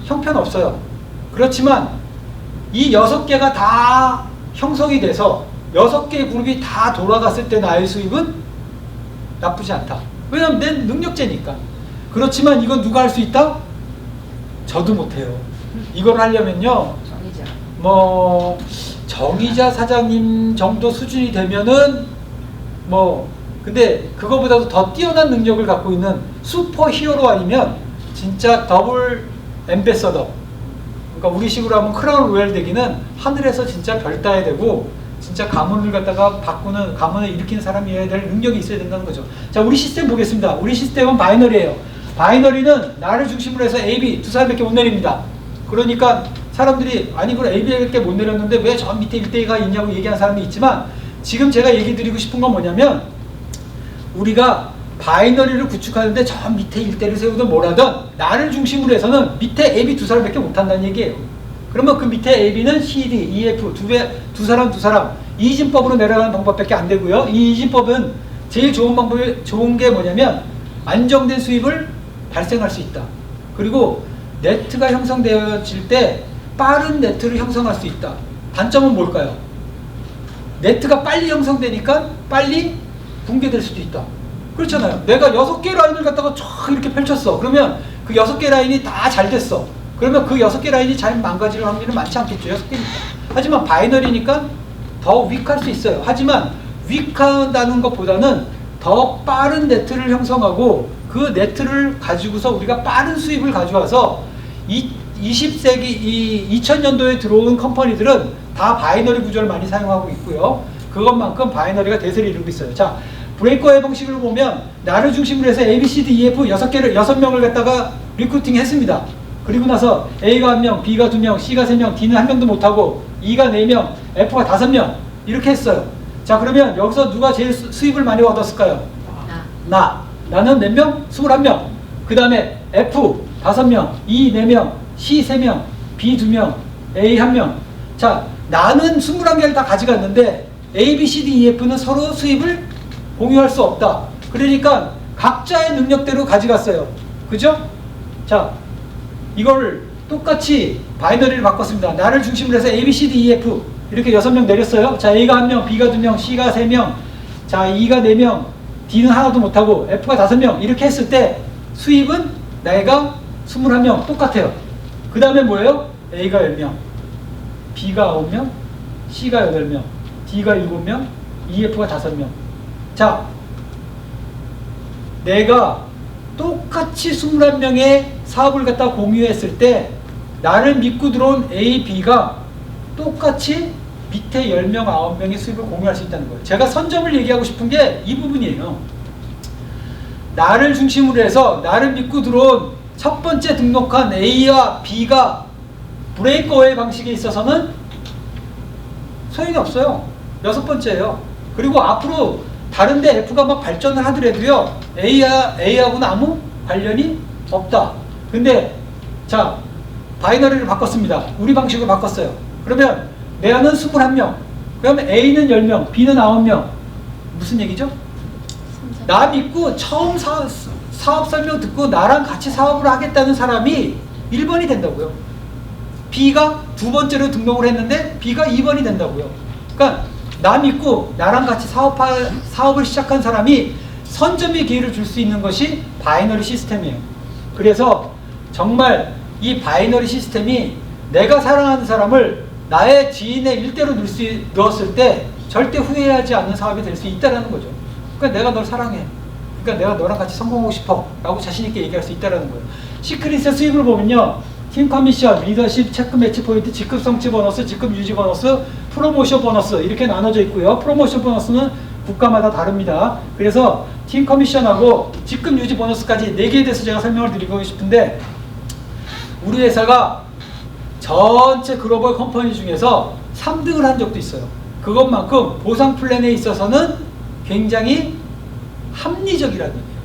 형편없어요. 그렇지만 이 6개가 다 형성이 돼서 6개의 그룹이 다 돌아갔을 때 나의 수입은 나쁘지 않다. 왜냐면 내 능력제니까. 그렇지만 이건 누가 할 수 있다? 저도 못해요. 이걸 하려면요, 뭐 정의자 사장님 정도 수준이 되면은 근데 그거보다도 더 뛰어난 능력을 갖고 있는 슈퍼 히어로 아니면 진짜 더블 앰베서더, 그러니까 우리식으로 하면 크라운 로얄 되기는 하늘에서 진짜 별 따야 되고 진짜 가문을 갖다가 가문을 일으키는 사람이어야 될 능력이 있어야 된다는 거죠. 자, 우리 시스템 보겠습니다. 우리 시스템은 바이너리예요. 바이너리는 나를 중심으로 해서 A, B 2사람밖에 못 내립니다. 그러니까 사람들이 아니 그럼 A, B밖에 못 내렸는데 왜 저 밑에 1대2가 있냐고 얘기하는 사람이 있지만, 지금 제가 얘기 드리고 싶은 건 뭐냐면, 우리가 바이너리를 구축하는데 저 밑에 1대를 세우든 뭐라든 나를 중심으로 해서는 밑에 A, B 2사람밖에 못한다는 얘기예요. 그러면 그 밑에 A, B는 C, D, E, F 두 사람 이진법으로 내려가는 방법밖에 안 되고요. 이 이진법은 제일 좋은 게 뭐냐면 안정된 수입을 발생할 수 있다. 그리고 네트가 형성되어질 때 빠른 네트를 형성할 수 있다. 단점은 뭘까요? 네트가 빨리 형성되니까 빨리 붕괴될 수도 있다. 그렇잖아요. 내가 6개 라인을 갖다가 쫙 이렇게 펼쳤어. 그러면 그 6개 라인이 다 잘 됐어. 그러면 그 6개 라인이 잘 망가질 확률은 많지 않겠죠. 6개니까. 하지만 바이너리니까 더 윅할 수 있어요. 하지만 윅한다는 것보다는 더 빠른 네트를 형성하고 그 네트를 가지고서 우리가 빠른 수입을 가져와서 20세기 2000년도에 들어온 컴퍼니들은 다 바이너리 구조를 많이 사용하고 있고요. 그것만큼 바이너리가 대세를 이루고 있어요. 자, 브레이커의 방식을 보면 나를 중심으로 해서 A, B, C, D, E, F 6명을 갖다가 리크루팅 했습니다. 그리고 나서 A가 1명, B가 2명, C가 3명, D는 1명도 못하고 E가 4명, F가 5명 이렇게 했어요. 자, 그러면 여기서 누가 제일 수입을 많이 얻었을까요? 나는 몇 명? 21명. 그 다음에 F 5명, E 4명, C 3명, B 2명, A 1명. 자, 나는 21개를 다 가져갔는데 A, B, C, D, E, F는 서로 수입을 공유할 수 없다. 그러니까 각자의 능력대로 가져갔어요. 그죠? 자, 이걸 똑같이 바이너리를 바꿨습니다. 나를 중심으로 해서 A, B, C, D, E, F 이렇게 6명 내렸어요. 자, A가 1명, B가 2명, C가 3명, 자, E가 4명, D는 하나도 못하고 F가 5명 이렇게 했을 때 수입은 내가 21명 똑같아요. 그 다음에 뭐예요? A가 10명, B가 9명, C가 8명, D가 7명, EF가 5명. 자, 내가 똑같이 21명의 사업을 갖다 공유했을 때 나를 믿고 들어온 A, B가 똑같이 밑에 10명, 9명의 수입을 공유할 수 있다는 거예요. 제가 선점을 얘기하고 싶은 게 이 부분이에요. 나를 중심으로 해서 나를 믿고 들어온 첫 번째 등록한 A와 B가 브레이커웨이 방식에 있어서는 소용이 없어요. 6번째예요. 그리고 앞으로 다른데 F가 막 발전을 하더라도요, A하고는 아무 관련이 없다. 근데 자, 바이너리를 바꿨습니다. 우리 방식으로 바꿨어요. 그러면 내는 21명, 그러면 A는 10명, B는 9명. 무슨 얘기죠? 나 믿고 처음 사업 설명 듣고 나랑 같이 사업을 하겠다는 사람이 1번이 된다고요. B가 두 번째로 등록을 했는데 B가 2번이 된다고요. 그러니까 나 믿고 나랑 같이 사업을 시작한 사람이 선점의 기회를 줄 수 있는 것이 바이너리 시스템이에요. 그래서 정말 이 바이너리 시스템이 내가 사랑하는 사람을 나의 지인의 일대로 넣었을 때 절대 후회하지 않는 사업이 될 수 있다는 거죠. 그러니까 내가 널 사랑해. 그러니까 내가 너랑 같이 성공하고 싶어. 라고 자신있게 얘기할 수 있다는 거예요. 시크릿의 수입을 보면요, 팀 커미션, 리더십, 체크 매치 포인트, 직급 성취 보너스, 직급 유지 보너스, 프로모션 보너스 이렇게 나눠져 있고요. 프로모션 보너스는 국가마다 다릅니다. 그래서 팀 커미션하고 직급 유지 보너스까지 4개에 대해서 제가 설명을 드리고 싶은데, 우리 회사가 전체 글로벌 컴퍼니 중에서 3등을 한 적도 있어요. 그것만큼 보상 플랜에 있어서는 굉장히 합리적이라는 얘기예요.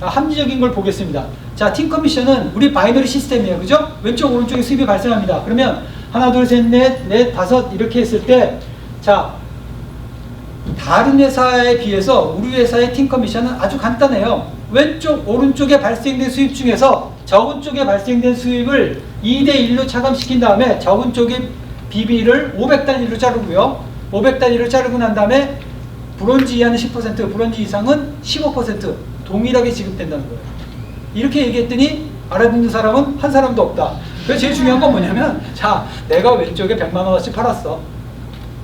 합리적인 걸 보겠습니다. 자, 팀 커미션은 우리 바이너리 시스템이에요. 그죠? 왼쪽 오른쪽에 수입이 발생합니다. 그러면 하나 둘 셋 넷 다섯 이렇게 했을 때, 자, 다른 회사에 비해서 우리 회사의 팀 커미션은 아주 간단해요. 왼쪽 오른쪽에 발생된 수입 중에서 적은 쪽에 발생된 수입을 2대1로 차감시킨 다음에 적은 쪽의 비비를 500단위로 자르고요. 500단위로 자르고 난 다음에 브론즈 이하는 10%, 브론즈 이상은 15% 동일하게 지급된다는 거예요. 이렇게 얘기했더니 알아듣는 사람은 한 사람도 없다. 그래서 제일 중요한 건 뭐냐면, 자, 내가 왼쪽에 100만 원어치 팔았어.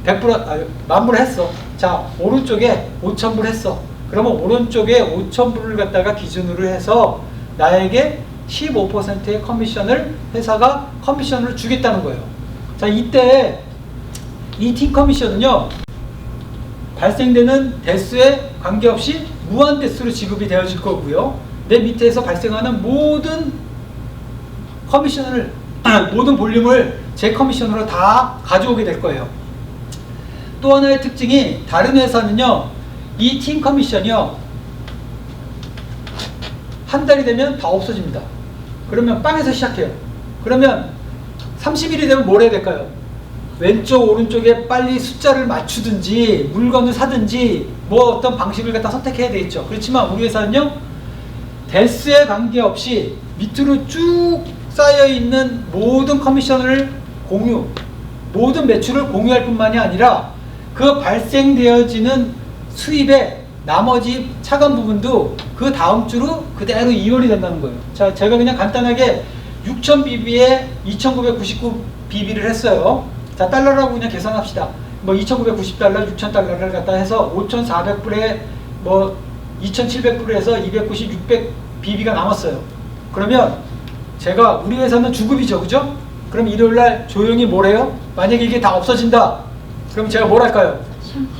10,000불 했어. 자, 오른쪽에 5,000불 했어. 그러면 오른쪽에 5,000불을 갖다가 기준으로 해서 나에게 15%의 커미션을 회사가 커미션을 주겠다는 거예요. 자, 이때 이 팀 커미션은요, 발생되는 대수에 관계없이 무한 대수로 지급이 되어질 거고요. 내 밑에서 발생하는 모든 커미션을, 모든 볼륨을 제 커미션으로 다 가져오게 될 거예요. 또 하나의 특징이, 다른 회사는요, 이 팀 커미션이요, 한 달이 되면 다 없어집니다. 그러면 빵에서 시작해요. 그러면 30일이 되면 뭘 해야 될까요? 왼쪽 오른쪽에 빨리 숫자를 맞추든지 물건을 사든지 뭐 어떤 방식을 갖다 선택해야 되겠죠. 그렇지만 우리 회사는요, 대수에 관계없이 밑으로 쭉 쌓여있는 모든 커미션을 모든 매출을 공유할 뿐만이 아니라 그 발생되어지는 수입의 나머지 차감 부분도 그 다음 주로 그대로 이월이 된다는 거예요. 자, 제가 그냥 간단하게 6000BB에 2999BB를 했어요. 자, 달러라고 그냥 계산합시다. 뭐 2990달러, 6000달러를 갖다 해서 5400불에 뭐 2700불에서 290, 600BB가 남았어요. 그러면 제가 우리 회사는 주급이죠, 그죠? 그럼 일요일날 조용히 뭘 해요? 만약에 이게 다 없어진다. 그럼 제가 뭘 할까요?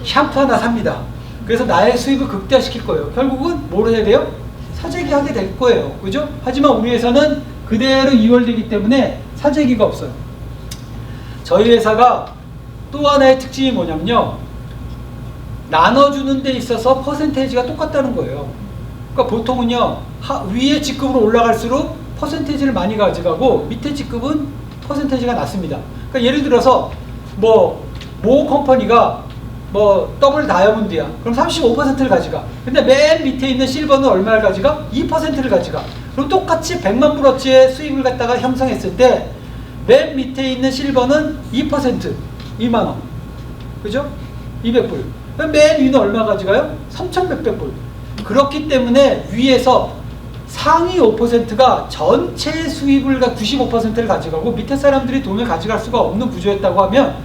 샴푸 하나 삽니다. 그래서 나의 수입을 극대화시킬 거예요. 결국은 뭘 해야 돼요? 사재기 하게 될 거예요. 그죠? 하지만 우리 회사는 그대로 이월되기 때문에 사재기가 없어요. 저희 회사가 또 하나의 특징이 뭐냐면요. 나눠주는 데 있어서 퍼센테이지가 똑같다는 거예요. 그러니까 보통은요. 위에 직급으로 올라갈수록 퍼센테이지를 많이 가져가고 밑에 직급은 퍼센테이지가 낮습니다. 그러니까 예를 들어서 모 컴퍼니가 뭐 더블 다이아몬드야. 그럼 35%를 가져가. 근데 맨 밑에 있는 실버는 얼마를 가져가? 2%를 가져가. 그럼 똑같이 100만 불어치의 수익을 갖다가 형성했을 때 맨 밑에 있는 실버는 2%, 2만 원. 그죠? 200불. 그럼 맨 위는 얼마 가져가요? 3,100불. 그렇기 때문에 위에서 상위 5%가 전체 수입을 95%를 가져가고 밑에 사람들이 돈을 가져갈 수가 없는 구조였다고 하면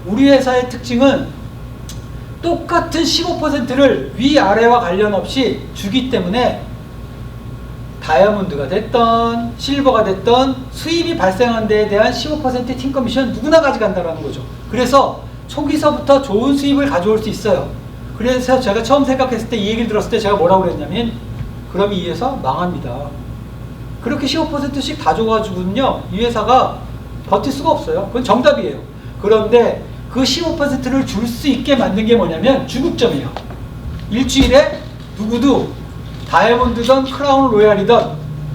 우리 회사의 특징은 똑같은 15%를 위아래와 관련 없이 주기 때문에 다이아몬드가 됐던 실버가 됐던 수입이 발생한 데에 대한 15%의 팀 커미션 누구나 가져간다는 거죠. 그래서 초기서부터 좋은 수입을 가져올 수 있어요. 그래서 제가 처음 생각했을 때 이 얘기를 들었을 때 제가 뭐라고 그랬냐면 그럼 이 회사 망합니다. 그렇게 15%씩 다 줘가지고는요 이 회사가 버틸 수가 없어요. 그건 정답이에요. 그런데 그 15%를 줄 수 있게 만든 게 뭐냐면 주급점이에요. 일주일에 누구도 다이아몬드든 크라운 로얄이든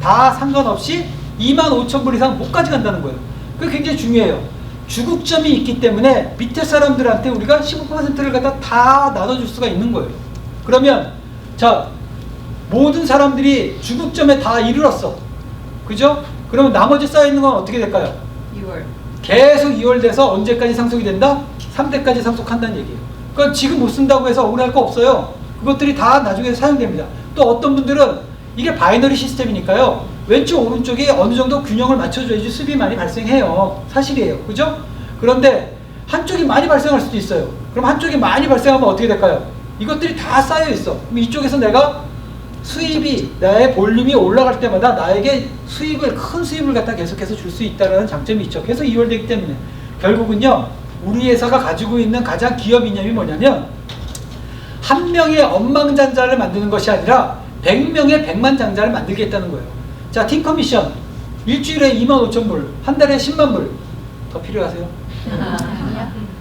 다 상관없이 25,000불 이상 못 가져간다는 거예요. 그게 굉장히 중요해요. 주급점이 있기 때문에 밑에 사람들한테 우리가 15%를 갖다 다 나눠줄 수가 있는 거예요. 그러면 자 모든 사람들이 주급점에 다 이르렀어. 그죠? 그러면 나머지 쌓여있는 건 어떻게 될까요? 2월. 계속 2월 돼서 언제까지 상속이 된다? 3대까지 상속한다는 얘기예요. 그러니까 지금 못 쓴다고 해서 억울할 거 없어요. 그것들이 다 나중에 사용됩니다. 또 어떤 분들은 이게 바이너리 시스템이니까요. 왼쪽 오른쪽에 어느 정도 균형을 맞춰줘야지 수입이 많이 발생해요. 사실이에요. 그죠? 그런데 한쪽이 많이 발생할 수도 있어요. 그럼 한쪽이 많이 발생하면 어떻게 될까요? 이것들이 다 쌓여 있어. 그럼 이쪽에서 내가 수입이 나의 볼륨이 올라갈 때마다 나에게 큰 수입을 갖다 계속해서 줄 수 있다는 장점이 있죠. 계속 이월되기 때문에 결국은요 우리 회사가 가지고 있는 가장 기업 이념이 뭐냐면 한 명의 억만장자를 만드는 것이 아니라 100명의 백만장자를 만들겠다는 거예요. 자, 팀 커미션 일주일에 25,000불, 한 달에 10만불 더 필요하세요?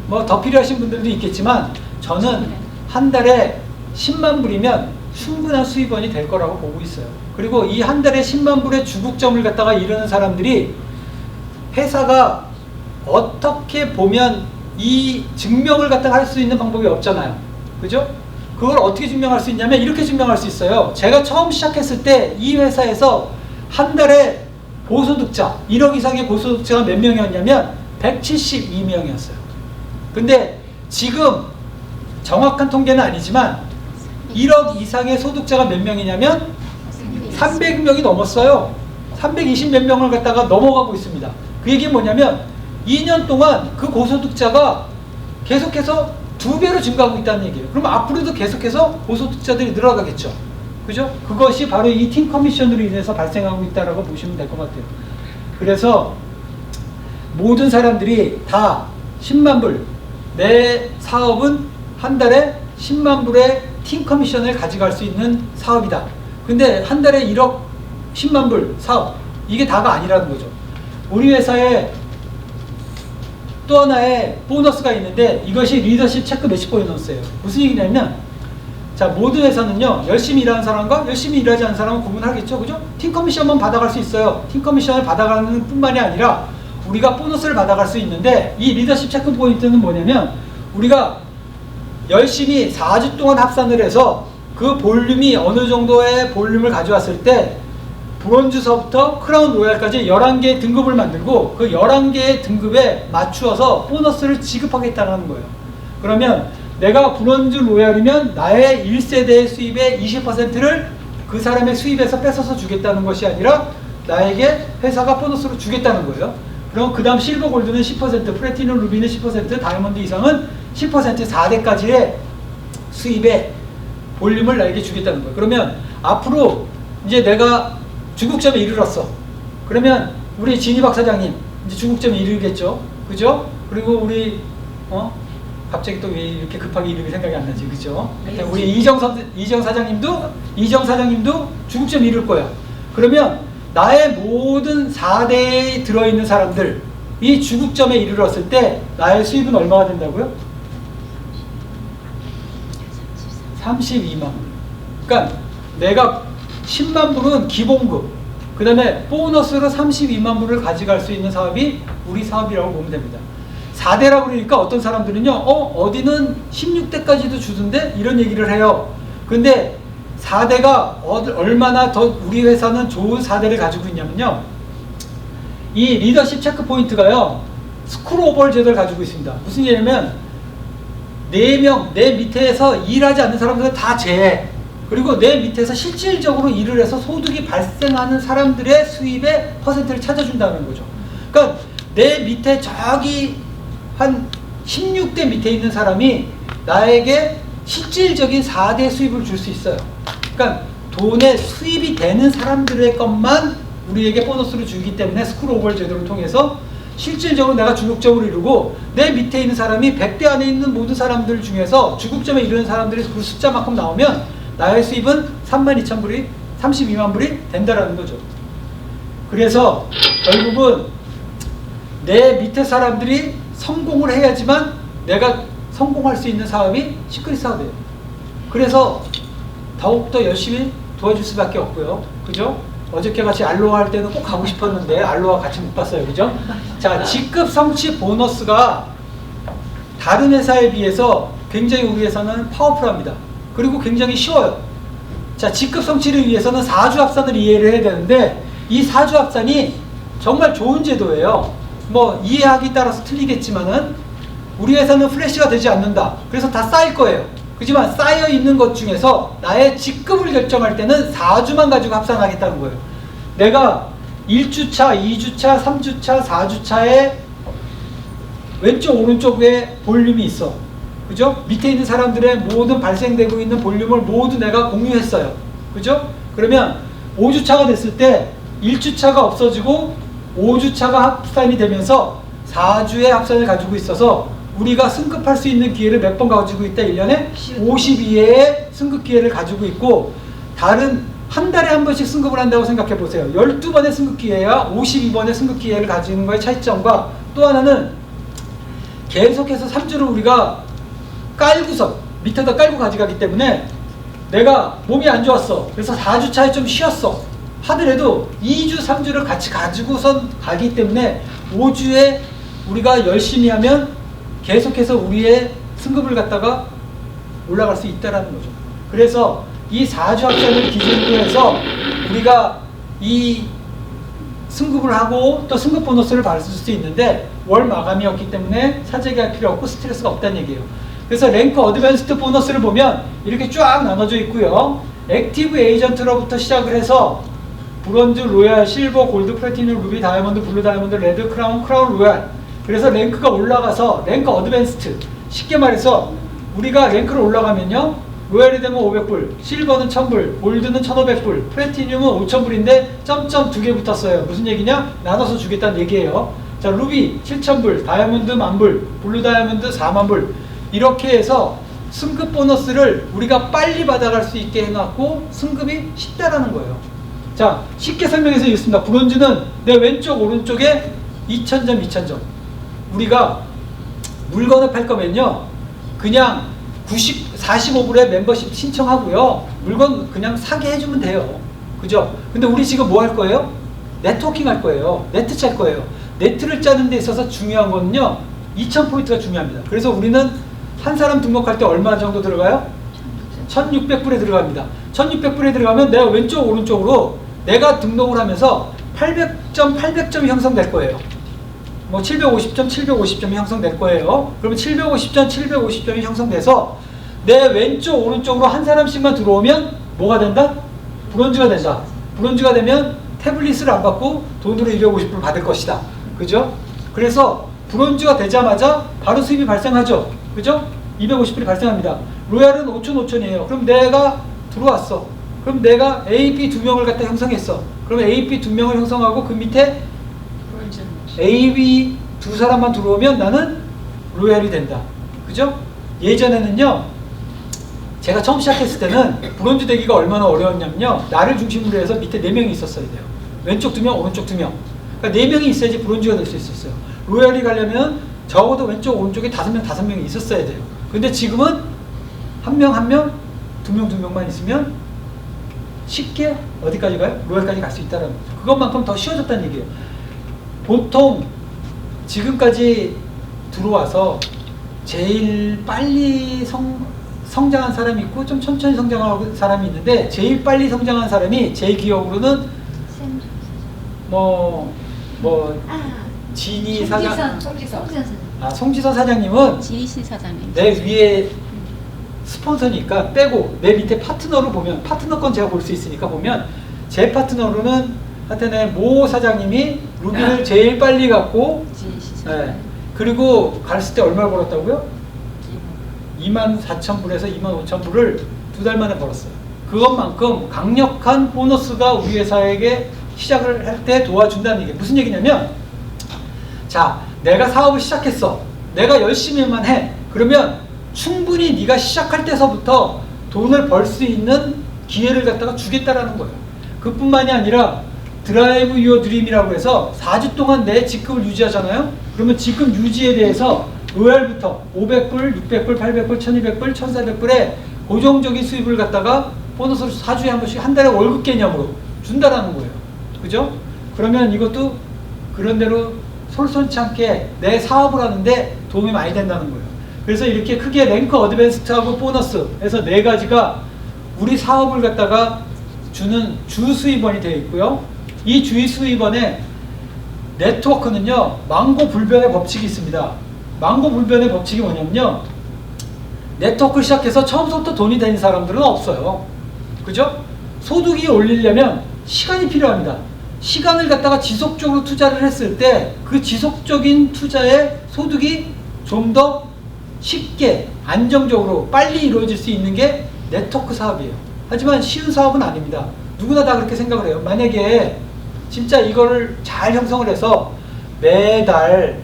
뭐 더 필요하신 분들도 있겠지만 저는 한 달에 10만불이면 충분한 수입원이 될 거라고 보고 있어요. 그리고 이 한 달에 10만불의 주국점을 갖다가 이루는 사람들이 회사가 어떻게 보면 이 증명을 갖다가 할 수 있는 방법이 없잖아요. 그죠? 그걸 어떻게 증명할 수 있냐면 이렇게 증명할 수 있어요. 제가 처음 시작했을 때 이 회사에서 한 달에 고소득자 1억 이상의 고소득자가 몇 명이었냐면 172명이었어요. 근데 지금 정확한 통계는 아니지만 1억 이상의 소득자가 몇 명이냐면 300명이 넘었어요. 320 몇 명을 갖다가 넘어가고 있습니다. 그 얘기는 뭐냐면 2년 동안 그 고소득자가 계속해서 2배로 증가하고 있다는 얘기예요. 그럼 앞으로도 계속해서 고소득자들이 늘어가겠죠. 그죠? 그것이 바로 이 팀 커미션으로 인해서 발생하고 있다고 보시면 될 것 같아요. 그래서 모든 사람들이 다 10만 불, 내 사업은 한 달에 10만 불의 팀 커미션을 가져갈 수 있는 사업이다. 근데 한 달에 1억 10만 불 사업, 이게 다가 아니라는 거죠. 우리 회사에 또 하나의 보너스가 있는데 이것이 리더십 체크 매치 보너스예요. 무슨 얘기냐면 자, 모든 회사는요 열심히 일하는 사람과 열심히 일하지 않는 사람은 구분하겠죠. 그죠? 팀 커미션만 받아갈 수 있어요. 팀 커미션을 받아가는 뿐만이 아니라 우리가 보너스를 받아갈 수 있는데 이 리더십 체크 포인트는 뭐냐면 우리가 열심히 4주 동안 합산을 해서 그 볼륨이 어느 정도의 볼륨을 가져왔을 때 브론즈서부터 크라운 로얄까지 11개의 등급을 만들고 그 11개의 등급에 맞추어서 보너스를 지급하겠다는 거예요. 그러면 내가 브론즈 로얄이면 나의 1세대의 수입의 20%를 그 사람의 수입에서 뺏어서 주겠다는 것이 아니라 나에게 회사가 보너스로 주겠다는 거예요. 그럼 그 다음 실버 골드는 10%, 플래티넘 루비는 10%, 다이아몬드 이상은 10% 4대까지의 수입의 볼륨을 나에게 주겠다는 거예요. 그러면 앞으로 이제 내가 중국점에 이르렀어. 그러면 우리 진희 박사장님 이제 중국점에 이르겠죠. 그죠? 그리고 우리 갑자기 또 왜 이렇게 급하게 이름이 생각이 안 나지, 그죠? 우리 이정 사장님도 중국점에 이룰 거야. 그러면 나의 모든 4대에 들어있는 사람들 이 중국점에 이르렀을 때 나의 수입은 얼마가 된다고요? 32만 불. 그러니까 내가 10만 불은 기본급, 그 다음에 보너스로 32만 불을 가져갈 수 있는 사업이 우리 사업이라고 보면 됩니다. 4대라고 그러니까 어떤 사람들은요, 어디는 16대까지도 주던데? 이런 얘기를 해요. 근데 4대가 얼마나 더 우리 회사는 좋은 4대를 가지고 있냐면요, 이 리더십 체크 포인트가요, 스크롤오버 제도를 가지고 있습니다. 무슨 얘기냐면 4명, 내 밑에서 일하지 않는 사람들은 다 제외, 그리고 내 밑에서 실질적으로 일을 해서 소득이 발생하는 사람들의 수입의 퍼센트를 찾아준다는 거죠. 그러니까 내 밑에 저기 한 16대 밑에 있는 사람이 나에게 실질적인 4대 수입을 줄 수 있어요. 그러니까 돈의 수입이 되는 사람들의 것만 우리에게 보너스를 주기 때문에 스크롤오버 제도를 통해서 실질적으로 내가 중국점을 이루고 내 밑에 있는 사람이 100대 안에 있는 모든 사람들 중에서 중국점에 이르는 사람들이 그 숫자만큼 나오면 나의 수입은 32,000불이 32만 불이 된다라는 거죠. 그래서 결국은 내 밑에 사람들이 성공을 해야지만 내가 성공할 수 있는 사업이 시크릿 사업이에요. 그래서 더욱더 열심히 도와줄 수밖에 없고요. 그죠? 어저께 같이 알로하 할 때는 꼭 가고 싶었는데 알로하 같이 못 봤어요. 그죠? 자, 직급 성취 보너스가 다른 회사에 비해서 굉장히 우리 회사는 파워풀합니다. 그리고 굉장히 쉬워요. 자, 직급 성취를 위해서는 4주 합산을 이해를 해야 되는데 이 4주 합산이 정말 좋은 제도예요. 뭐 이해하기 따라서 틀리겠지만은 우리 회사는 플래시가 되지 않는다. 그래서 다 쌓일 거예요. 그렇지만 쌓여 있는 것 중에서 나의 직급을 결정할 때는 4주만 가지고 합산하겠다는 거예요. 내가 1주차, 2주차, 3주차, 4주차에 왼쪽 오른쪽에 볼륨이 있어. 그죠? 밑에 있는 사람들의 모든 발생되고 있는 볼륨을 모두 내가 공유했어요. 그죠? 그러면 5주차가 됐을 때 1주차가 없어지고 5주차가 합산이 되면서 4주의 합산을 가지고 있어서 우리가 승급할 수 있는 기회를 몇 번 가지고 있다? 1년에 52회의 승급 기회를 가지고 있고, 다른 한 달에 한 번씩 승급을 한다고 생각해 보세요. 12번의 승급 기회와 52번의 승급 기회를 가지는 거의 차이점과, 또 하나는 계속해서 3주를 우리가 깔고서 밑에다 깔고 가져가기 때문에 내가 몸이 안 좋았어. 그래서 4주차에 좀 쉬었어. 하더라도 2주, 3주를 같이 가지고선 가기 때문에 5주에 우리가 열심히 하면 계속해서 우리의 승급을 갖다가 올라갈 수 있다는 거죠. 그래서 이 4주 합산을 기준으로 해서 우리가 이 승급을 하고 또 승급 보너스를 받을 수 있는데 월 마감이었기 때문에 사재기 할 필요 없고 스트레스가 없다는 얘기예요. 그래서 랭크 어드밴스드 보너스를 보면 이렇게 쫙 나눠져 있고요. 액티브 에이전트로부터 시작을 해서 브론즈, 로얄, 실버, 골드, 플래티넘, 루비, 다이아몬드, 블루 다이아몬드, 레드, 크라운, 크라운, 로얄. 그래서 랭크가 올라가서 랭크 어드밴스드, 쉽게 말해서 우리가 랭크를 올라가면요, 로얄이 되면 500불, 실버는 1000불, 골드는 1500불, 플래티늄은 5000불인데 점점 2개 붙었어요. 무슨 얘기냐? 나눠서 주겠다는 얘기예요. 자, 루비 7000불, 다이아몬드 10,000불, 블루 다이아몬드 40,000불. 이렇게 해서 승급 보너스를 우리가 빨리 받아갈 수 있게 해놨고 승급이 쉽다라는 거예요. 자, 쉽게 설명해서 읽습니다. 브론즈는 내 왼쪽 오른쪽에 2000점 2000점. 우리가 물건을 팔 거면요, 그냥 45불에 멤버십 신청하고요, 물건 그냥 사게 해주면 돼요. 그죠? 근데 우리 지금 뭐 할 거예요? 네트워킹 할 거예요. 네트 짤 거예요. 네트를 짜는 데 있어서 중요한 거는요, 2000포인트가 중요합니다. 그래서 우리는 한 사람 등록할 때 얼마 정도 들어가요? 1600불에 들어갑니다. 1600불에 들어가면 내가 왼쪽 오른쪽으로 내가 등록을 하면서 800점 800점이 형성될 거예요. 뭐 750점, 750점이 형성될 거예요. 그러면 750점, 750점이 형성돼서 내 왼쪽, 오른쪽으로 한 사람씩만 들어오면 뭐가 된다? 브론즈가 된다. 브론즈가 되면 태블릿을 안 받고 돈으로 250불 받을 것이다. 그죠? 그래서 브론즈가 되자마자 바로 수입이 발생하죠. 그죠? 250불이 발생합니다. 로얄은 5천 5천이에요. 그럼 내가 들어왔어. 그럼 내가 A, B 두 명을 갖다 형성했어. 그러면 A, B 두 명을 형성하고 그 밑에 A, B 두 사람만 들어오면 나는 로얄이 된다. 그죠? 예전에는요, 제가 처음 시작했을 때는 브론즈 되기가 얼마나 어려웠냐면요, 나를 중심으로 해서 밑에 4명이 있었어야 돼요. 왼쪽 2명, 오른쪽 2명. 그러니까 4명이 있어야지 브론즈가 될 수 있었어요. 로얄이 가려면 적어도 왼쪽, 오른쪽에 5명이 있었어야 돼요. 근데 지금은 한 명, 2명, 2명만 있으면 쉽게 어디까지 가요? 로얄까지 갈 수 있다는 거죠. 그것만큼 더 쉬워졌다는 얘기예요. 보통 지금까지 들어와서 제일 빨리 성장한 사람이 있고 좀 천천히 성장한 사람이 있는데, 제일 빨리 성장한 사람이 제 기억으로는 진이 사장, 송지선 사장님은 지리시 사장님, 내 위에 스폰서니까 빼고 내 밑에 파트너로 보면, 파트너 건 제가 볼 수 있으니까 보면, 제 파트너로는 하여튼 모 사장님이 루비를 제일 빨리 갖고, 네, 그리고 갔을 때 얼마를 벌었다고요? 24,000불에서 25,000불을 2달 만에 벌었어요. 그것만큼 강력한 보너스가 우리 회사에게 시작을 할 때 도와준다는 얘기예요. 무슨 얘기냐면, 자, 내가 사업을 시작했어. 내가 열심히만 해. 그러면 충분히 네가 시작할 때서부터 돈을 벌 수 있는 기회를 갖다가 주겠다라는 거예요. 그뿐만이 아니라 드라이브 유어 드림이라고 해서 4주 동안 내 직급을 유지하잖아요. 그러면 직급 유지에 대해서 로얄부터 500불, 600불, 800불, 1200불, 1400불의 고정적인 수입을 갖다가 보너스로 4주에 한 번씩 한 달에 월급 개념으로 준다라는 거예요. 그죠? 그러면 이것도 그런대로 솔선치 않게 내 사업을 하는데 도움이 많이 된다는 거예요. 그래서 이렇게 크게 랭크 어드밴스드하고 보너스 해서 4가지가 우리 사업을 갖다가 주는 주 수입원이 되어 있고요. 이 주 수입원의 네트워크는요, 망고불변의 법칙이 있습니다. 망고불변의 법칙이 뭐냐면요, 네트워크를 시작해서 처음부터 돈이 된 사람들은 없어요. 그죠? 소득이 올리려면 시간이 필요합니다. 시간을 갖다가 지속적으로 투자를 했을 때 그 지속적인 투자의 소득이 좀 더 쉽게 안정적으로 빨리 이루어질 수 있는 게 네트워크 사업이에요. 하지만 쉬운 사업은 아닙니다. 누구나 다 그렇게 생각을 해요. 만약에 진짜 이거를 잘 형성을 해서 매달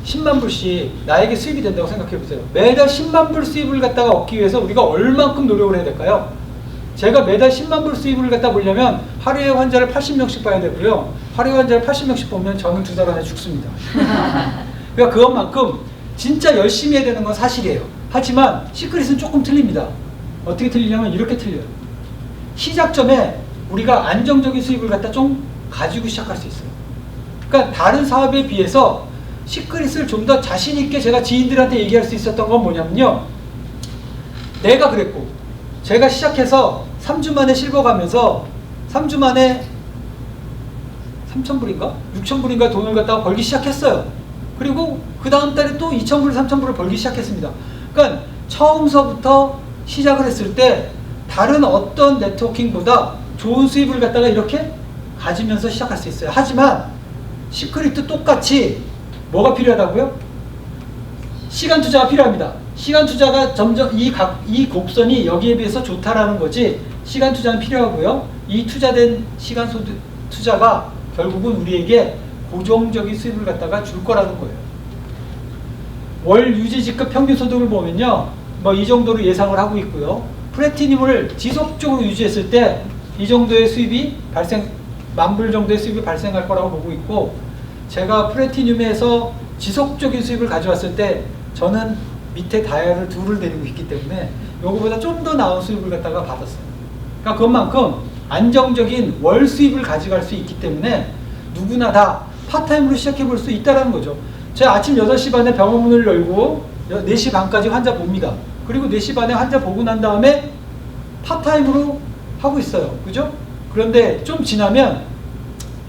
10만 불씩 나에게 수입이 된다고 생각해 보세요. 매달 10만 불 수입을 갖다가 얻기 위해서 우리가 얼만큼 노력을 해야 될까요? 제가 매달 10만 불 수입을 갖다 보려면 하루에 환자를 80명씩 봐야 되고요. 하루에 환자를 80명씩 보면 저는 2달 안에 죽습니다. 그러니까 그것만큼 진짜 열심히 해야 되는 건 사실이에요. 하지만 시크릿은 조금 틀립니다. 어떻게 틀리냐면 이렇게 틀려요. 시작점에 우리가 안정적인 수입을 갖다 좀 가지고 시작할 수 있어요. 그러니까 다른 사업에 비해서 시크릿을 좀 더 자신 있게 제가 지인들한테 얘기할 수 있었던 건 뭐냐면요, 내가 그랬고, 제가 시작해서 3주 만에 실버 가면서 3주 만에 3,000불인가? 6,000불인가 돈을 갖다가 벌기 시작했어요. 그리고 그 다음 달에 또 2,000불, 3,000불을 벌기 시작했습니다. 그러니까 처음서부터 시작을 했을 때 다른 어떤 네트워킹보다 좋은 수입을 갖다가 이렇게 가지면서 시작할 수 있어요. 하지만 시크릿도 똑같이 뭐가 필요하다고요? 시간 투자가 필요합니다. 시간 투자가 점점 이 곡선이 여기에 비해서 좋다라는 거지, 시간 투자는 필요하고요. 이 투자된 시간 투자가 결국은 우리에게 고정적인 수입을 갖다가 줄 거라는 거예요. 월 유지직급 평균 소득을 보면요, 뭐 이 정도로 예상을 하고 있고요. 플래티늄을 지속적으로 유지했을 때 이 정도의 수입이 발생, 10,000불 정도의 수입이 발생할 거라고 보고 있고, 제가 플래티늄에서 지속적인 수입을 가져왔을 때 저는 밑에 다이아를 2를 데리고 있기 때문에 요거보다 좀 더 나은 수입을 갖다가 받았어요. 그러니까 그것만큼 안정적인 월 수입을 가져갈 수 있기 때문에 누구나 다 파트타임으로 시작해 볼 수 있다는 거죠. 제가 아침 8시 반에 병원 문을 열고 4시 반까지 환자 봅니다. 그리고 4시 반에 환자 보고 난 다음에 파트타임으로 하고 있어요. 그죠? 그런데 좀 지나면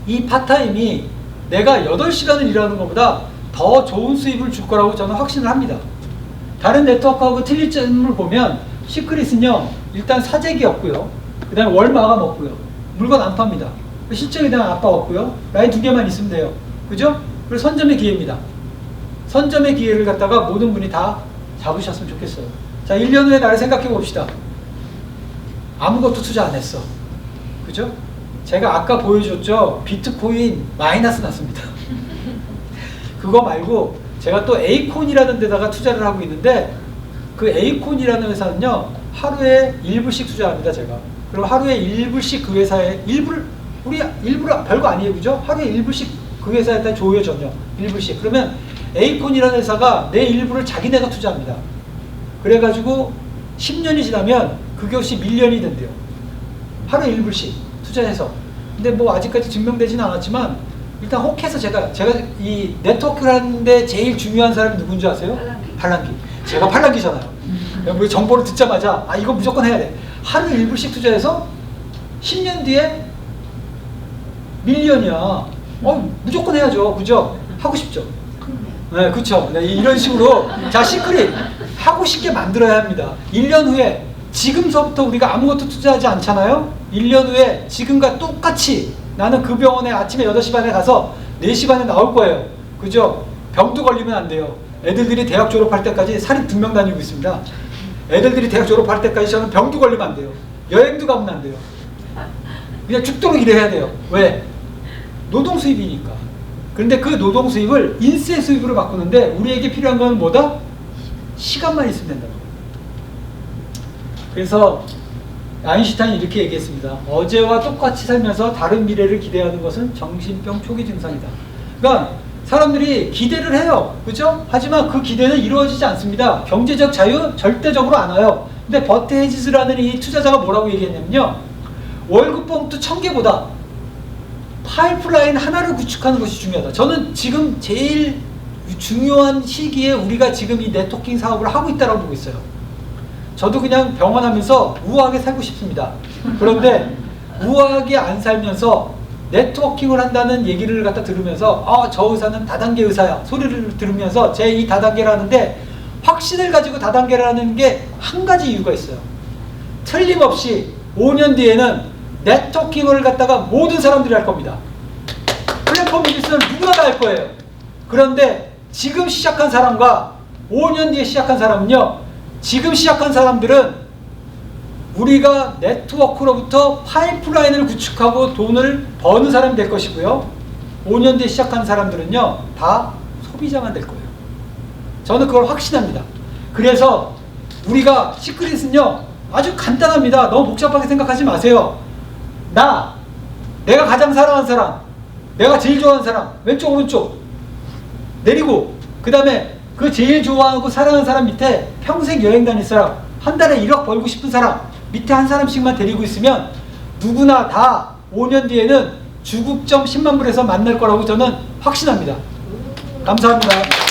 이 파트타임이 내가 8시간을 일하는 것보다 더 좋은 수입을 줄 거라고 저는 확신을 합니다. 다른 네트워크하고 틀릴 점을 보면 시크릿은요, 일단 사재기 없고요, 그 다음에 월 마감 없고요, 물건 안 팝니다. 실적에 대한 압박 없고요, 라인 2개만 있으면 돼요. 그죠? 그리고 선점의 기회입니다. 선점의 기회를 갖다가 모든 분이 다 잡으셨으면 좋겠어요. 자, 1년 후에 나를 생각해 봅시다. 아무것도 투자 안 했어. 그죠? 제가 아까 보여줬죠? 비트코인 마이너스 났습니다. 그거 말고 제가 또 에이콘이라는 데다가 투자를 하고 있는데, 그 에이콘이라는 회사는요, 하루에 1불씩 투자합니다, 제가. 그럼 하루에 1불씩 그 회사에, 우리 일부러 별거 아니에요, 그죠? 하루에 1불씩 그 회사에다 줘요, 전혀. 1불씩. 그러면 에이콘이라는 회사가 내 일부를 자기네가 투자합니다. 그래가지고 10년이 지나면 그것이 밀리언이 된대요. 하루에 1불씩 투자해서. 근데 뭐 아직까지 증명되지는 않았지만, 일단 혹해서 제가 이 네트워크를 하는데 제일 중요한 사람이 누군지 아세요? 팔랑귀. 제가 팔랑귀잖아요. 우리 정보를 듣자마자 이거 무조건 해야 돼. 하루에 1불씩 투자해서 10년 뒤에 밀리언이야. 무조건 해야죠. 그죠? 하고 싶죠? 네, 그쵸. 네, 이런 식으로. 자, 시크릿. 하고 싶게 만들어야 합니다. 1년 후에, 지금서부터 우리가 아무것도 투자하지 않잖아요? 1년 후에 지금과 똑같이 나는 그 병원에 아침에 8시 반에 가서 4시 반에 나올 거예요. 그죠? 병도 걸리면 안 돼요. 애들들이 대학 졸업할 때까지 살인 2명 다니고 있습니다. 애들들이 대학 졸업할 때까지 저는 병도 걸리면 안 돼요. 여행도 가면 안 돼요. 그냥 죽도록 일해야 돼요. 왜? 노동 수입이니까. 그런데 그 노동 수입을 인세 수입으로 바꾸는데 우리에게 필요한 건 뭐다? 시간만 있으면 된다고. 그래서 아인슈타인이 이렇게 얘기했습니다. 어제와 똑같이 살면서 다른 미래를 기대하는 것은 정신병 초기 증상이다. 그러니까 사람들이 기대를 해요. 그죠? 하지만 그 기대는 이루어지지 않습니다. 경제적 자유 절대적으로 안 와요. 근데 버트 헤지스라는 이 투자자가 뭐라고 얘기했냐면요, 월급 봉투 1000개보다 파이프라인 하나를 구축하는 것이 중요하다. 저는 지금 제일 중요한 시기에 우리가 지금 이 네트워킹 사업을 하고 있다고 보고 있어요. 저도 그냥 병원 하면서 우아하게 살고 싶습니다. 그런데 우아하게 안 살면서 네트워킹을 한다는 얘기를 갖다 들으면서 저 의사는 다단계 의사야 소리를 들으면서 제 이 다단계를 하는데, 확신을 가지고 다단계를 하는 게 한 가지 이유가 있어요. 틀림없이 5년 뒤에는 네트워킹을 갖다가 모든 사람들이 할 겁니다. 플랫폼 비즈니스는 누구나 다 할 거예요. 그런데 지금 시작한 사람과 5년 뒤에 시작한 사람은요, 지금 시작한 사람들은 우리가 네트워크로부터 파이프라인을 구축하고 돈을 버는 사람이 될 것이고요, 5년 뒤에 시작한 사람들은요, 다 소비자만 될 거예요. 저는 그걸 확신합니다. 그래서 우리가 시크릿은요, 아주 간단합니다. 너무 복잡하게 생각하지 마세요. 내가 가장 사랑하는 사람, 내가 제일 좋아하는 사람, 왼쪽 오른쪽 내리고, 그 다음에 그 제일 좋아하고 사랑하는 사람 밑에 평생 여행 다닐 사람, 한 달에 1억 벌고 싶은 사람 밑에 한 사람씩만 데리고 있으면 누구나 다 5년 뒤에는 주급점 10만 불에서 만날 거라고 저는 확신합니다. 감사합니다.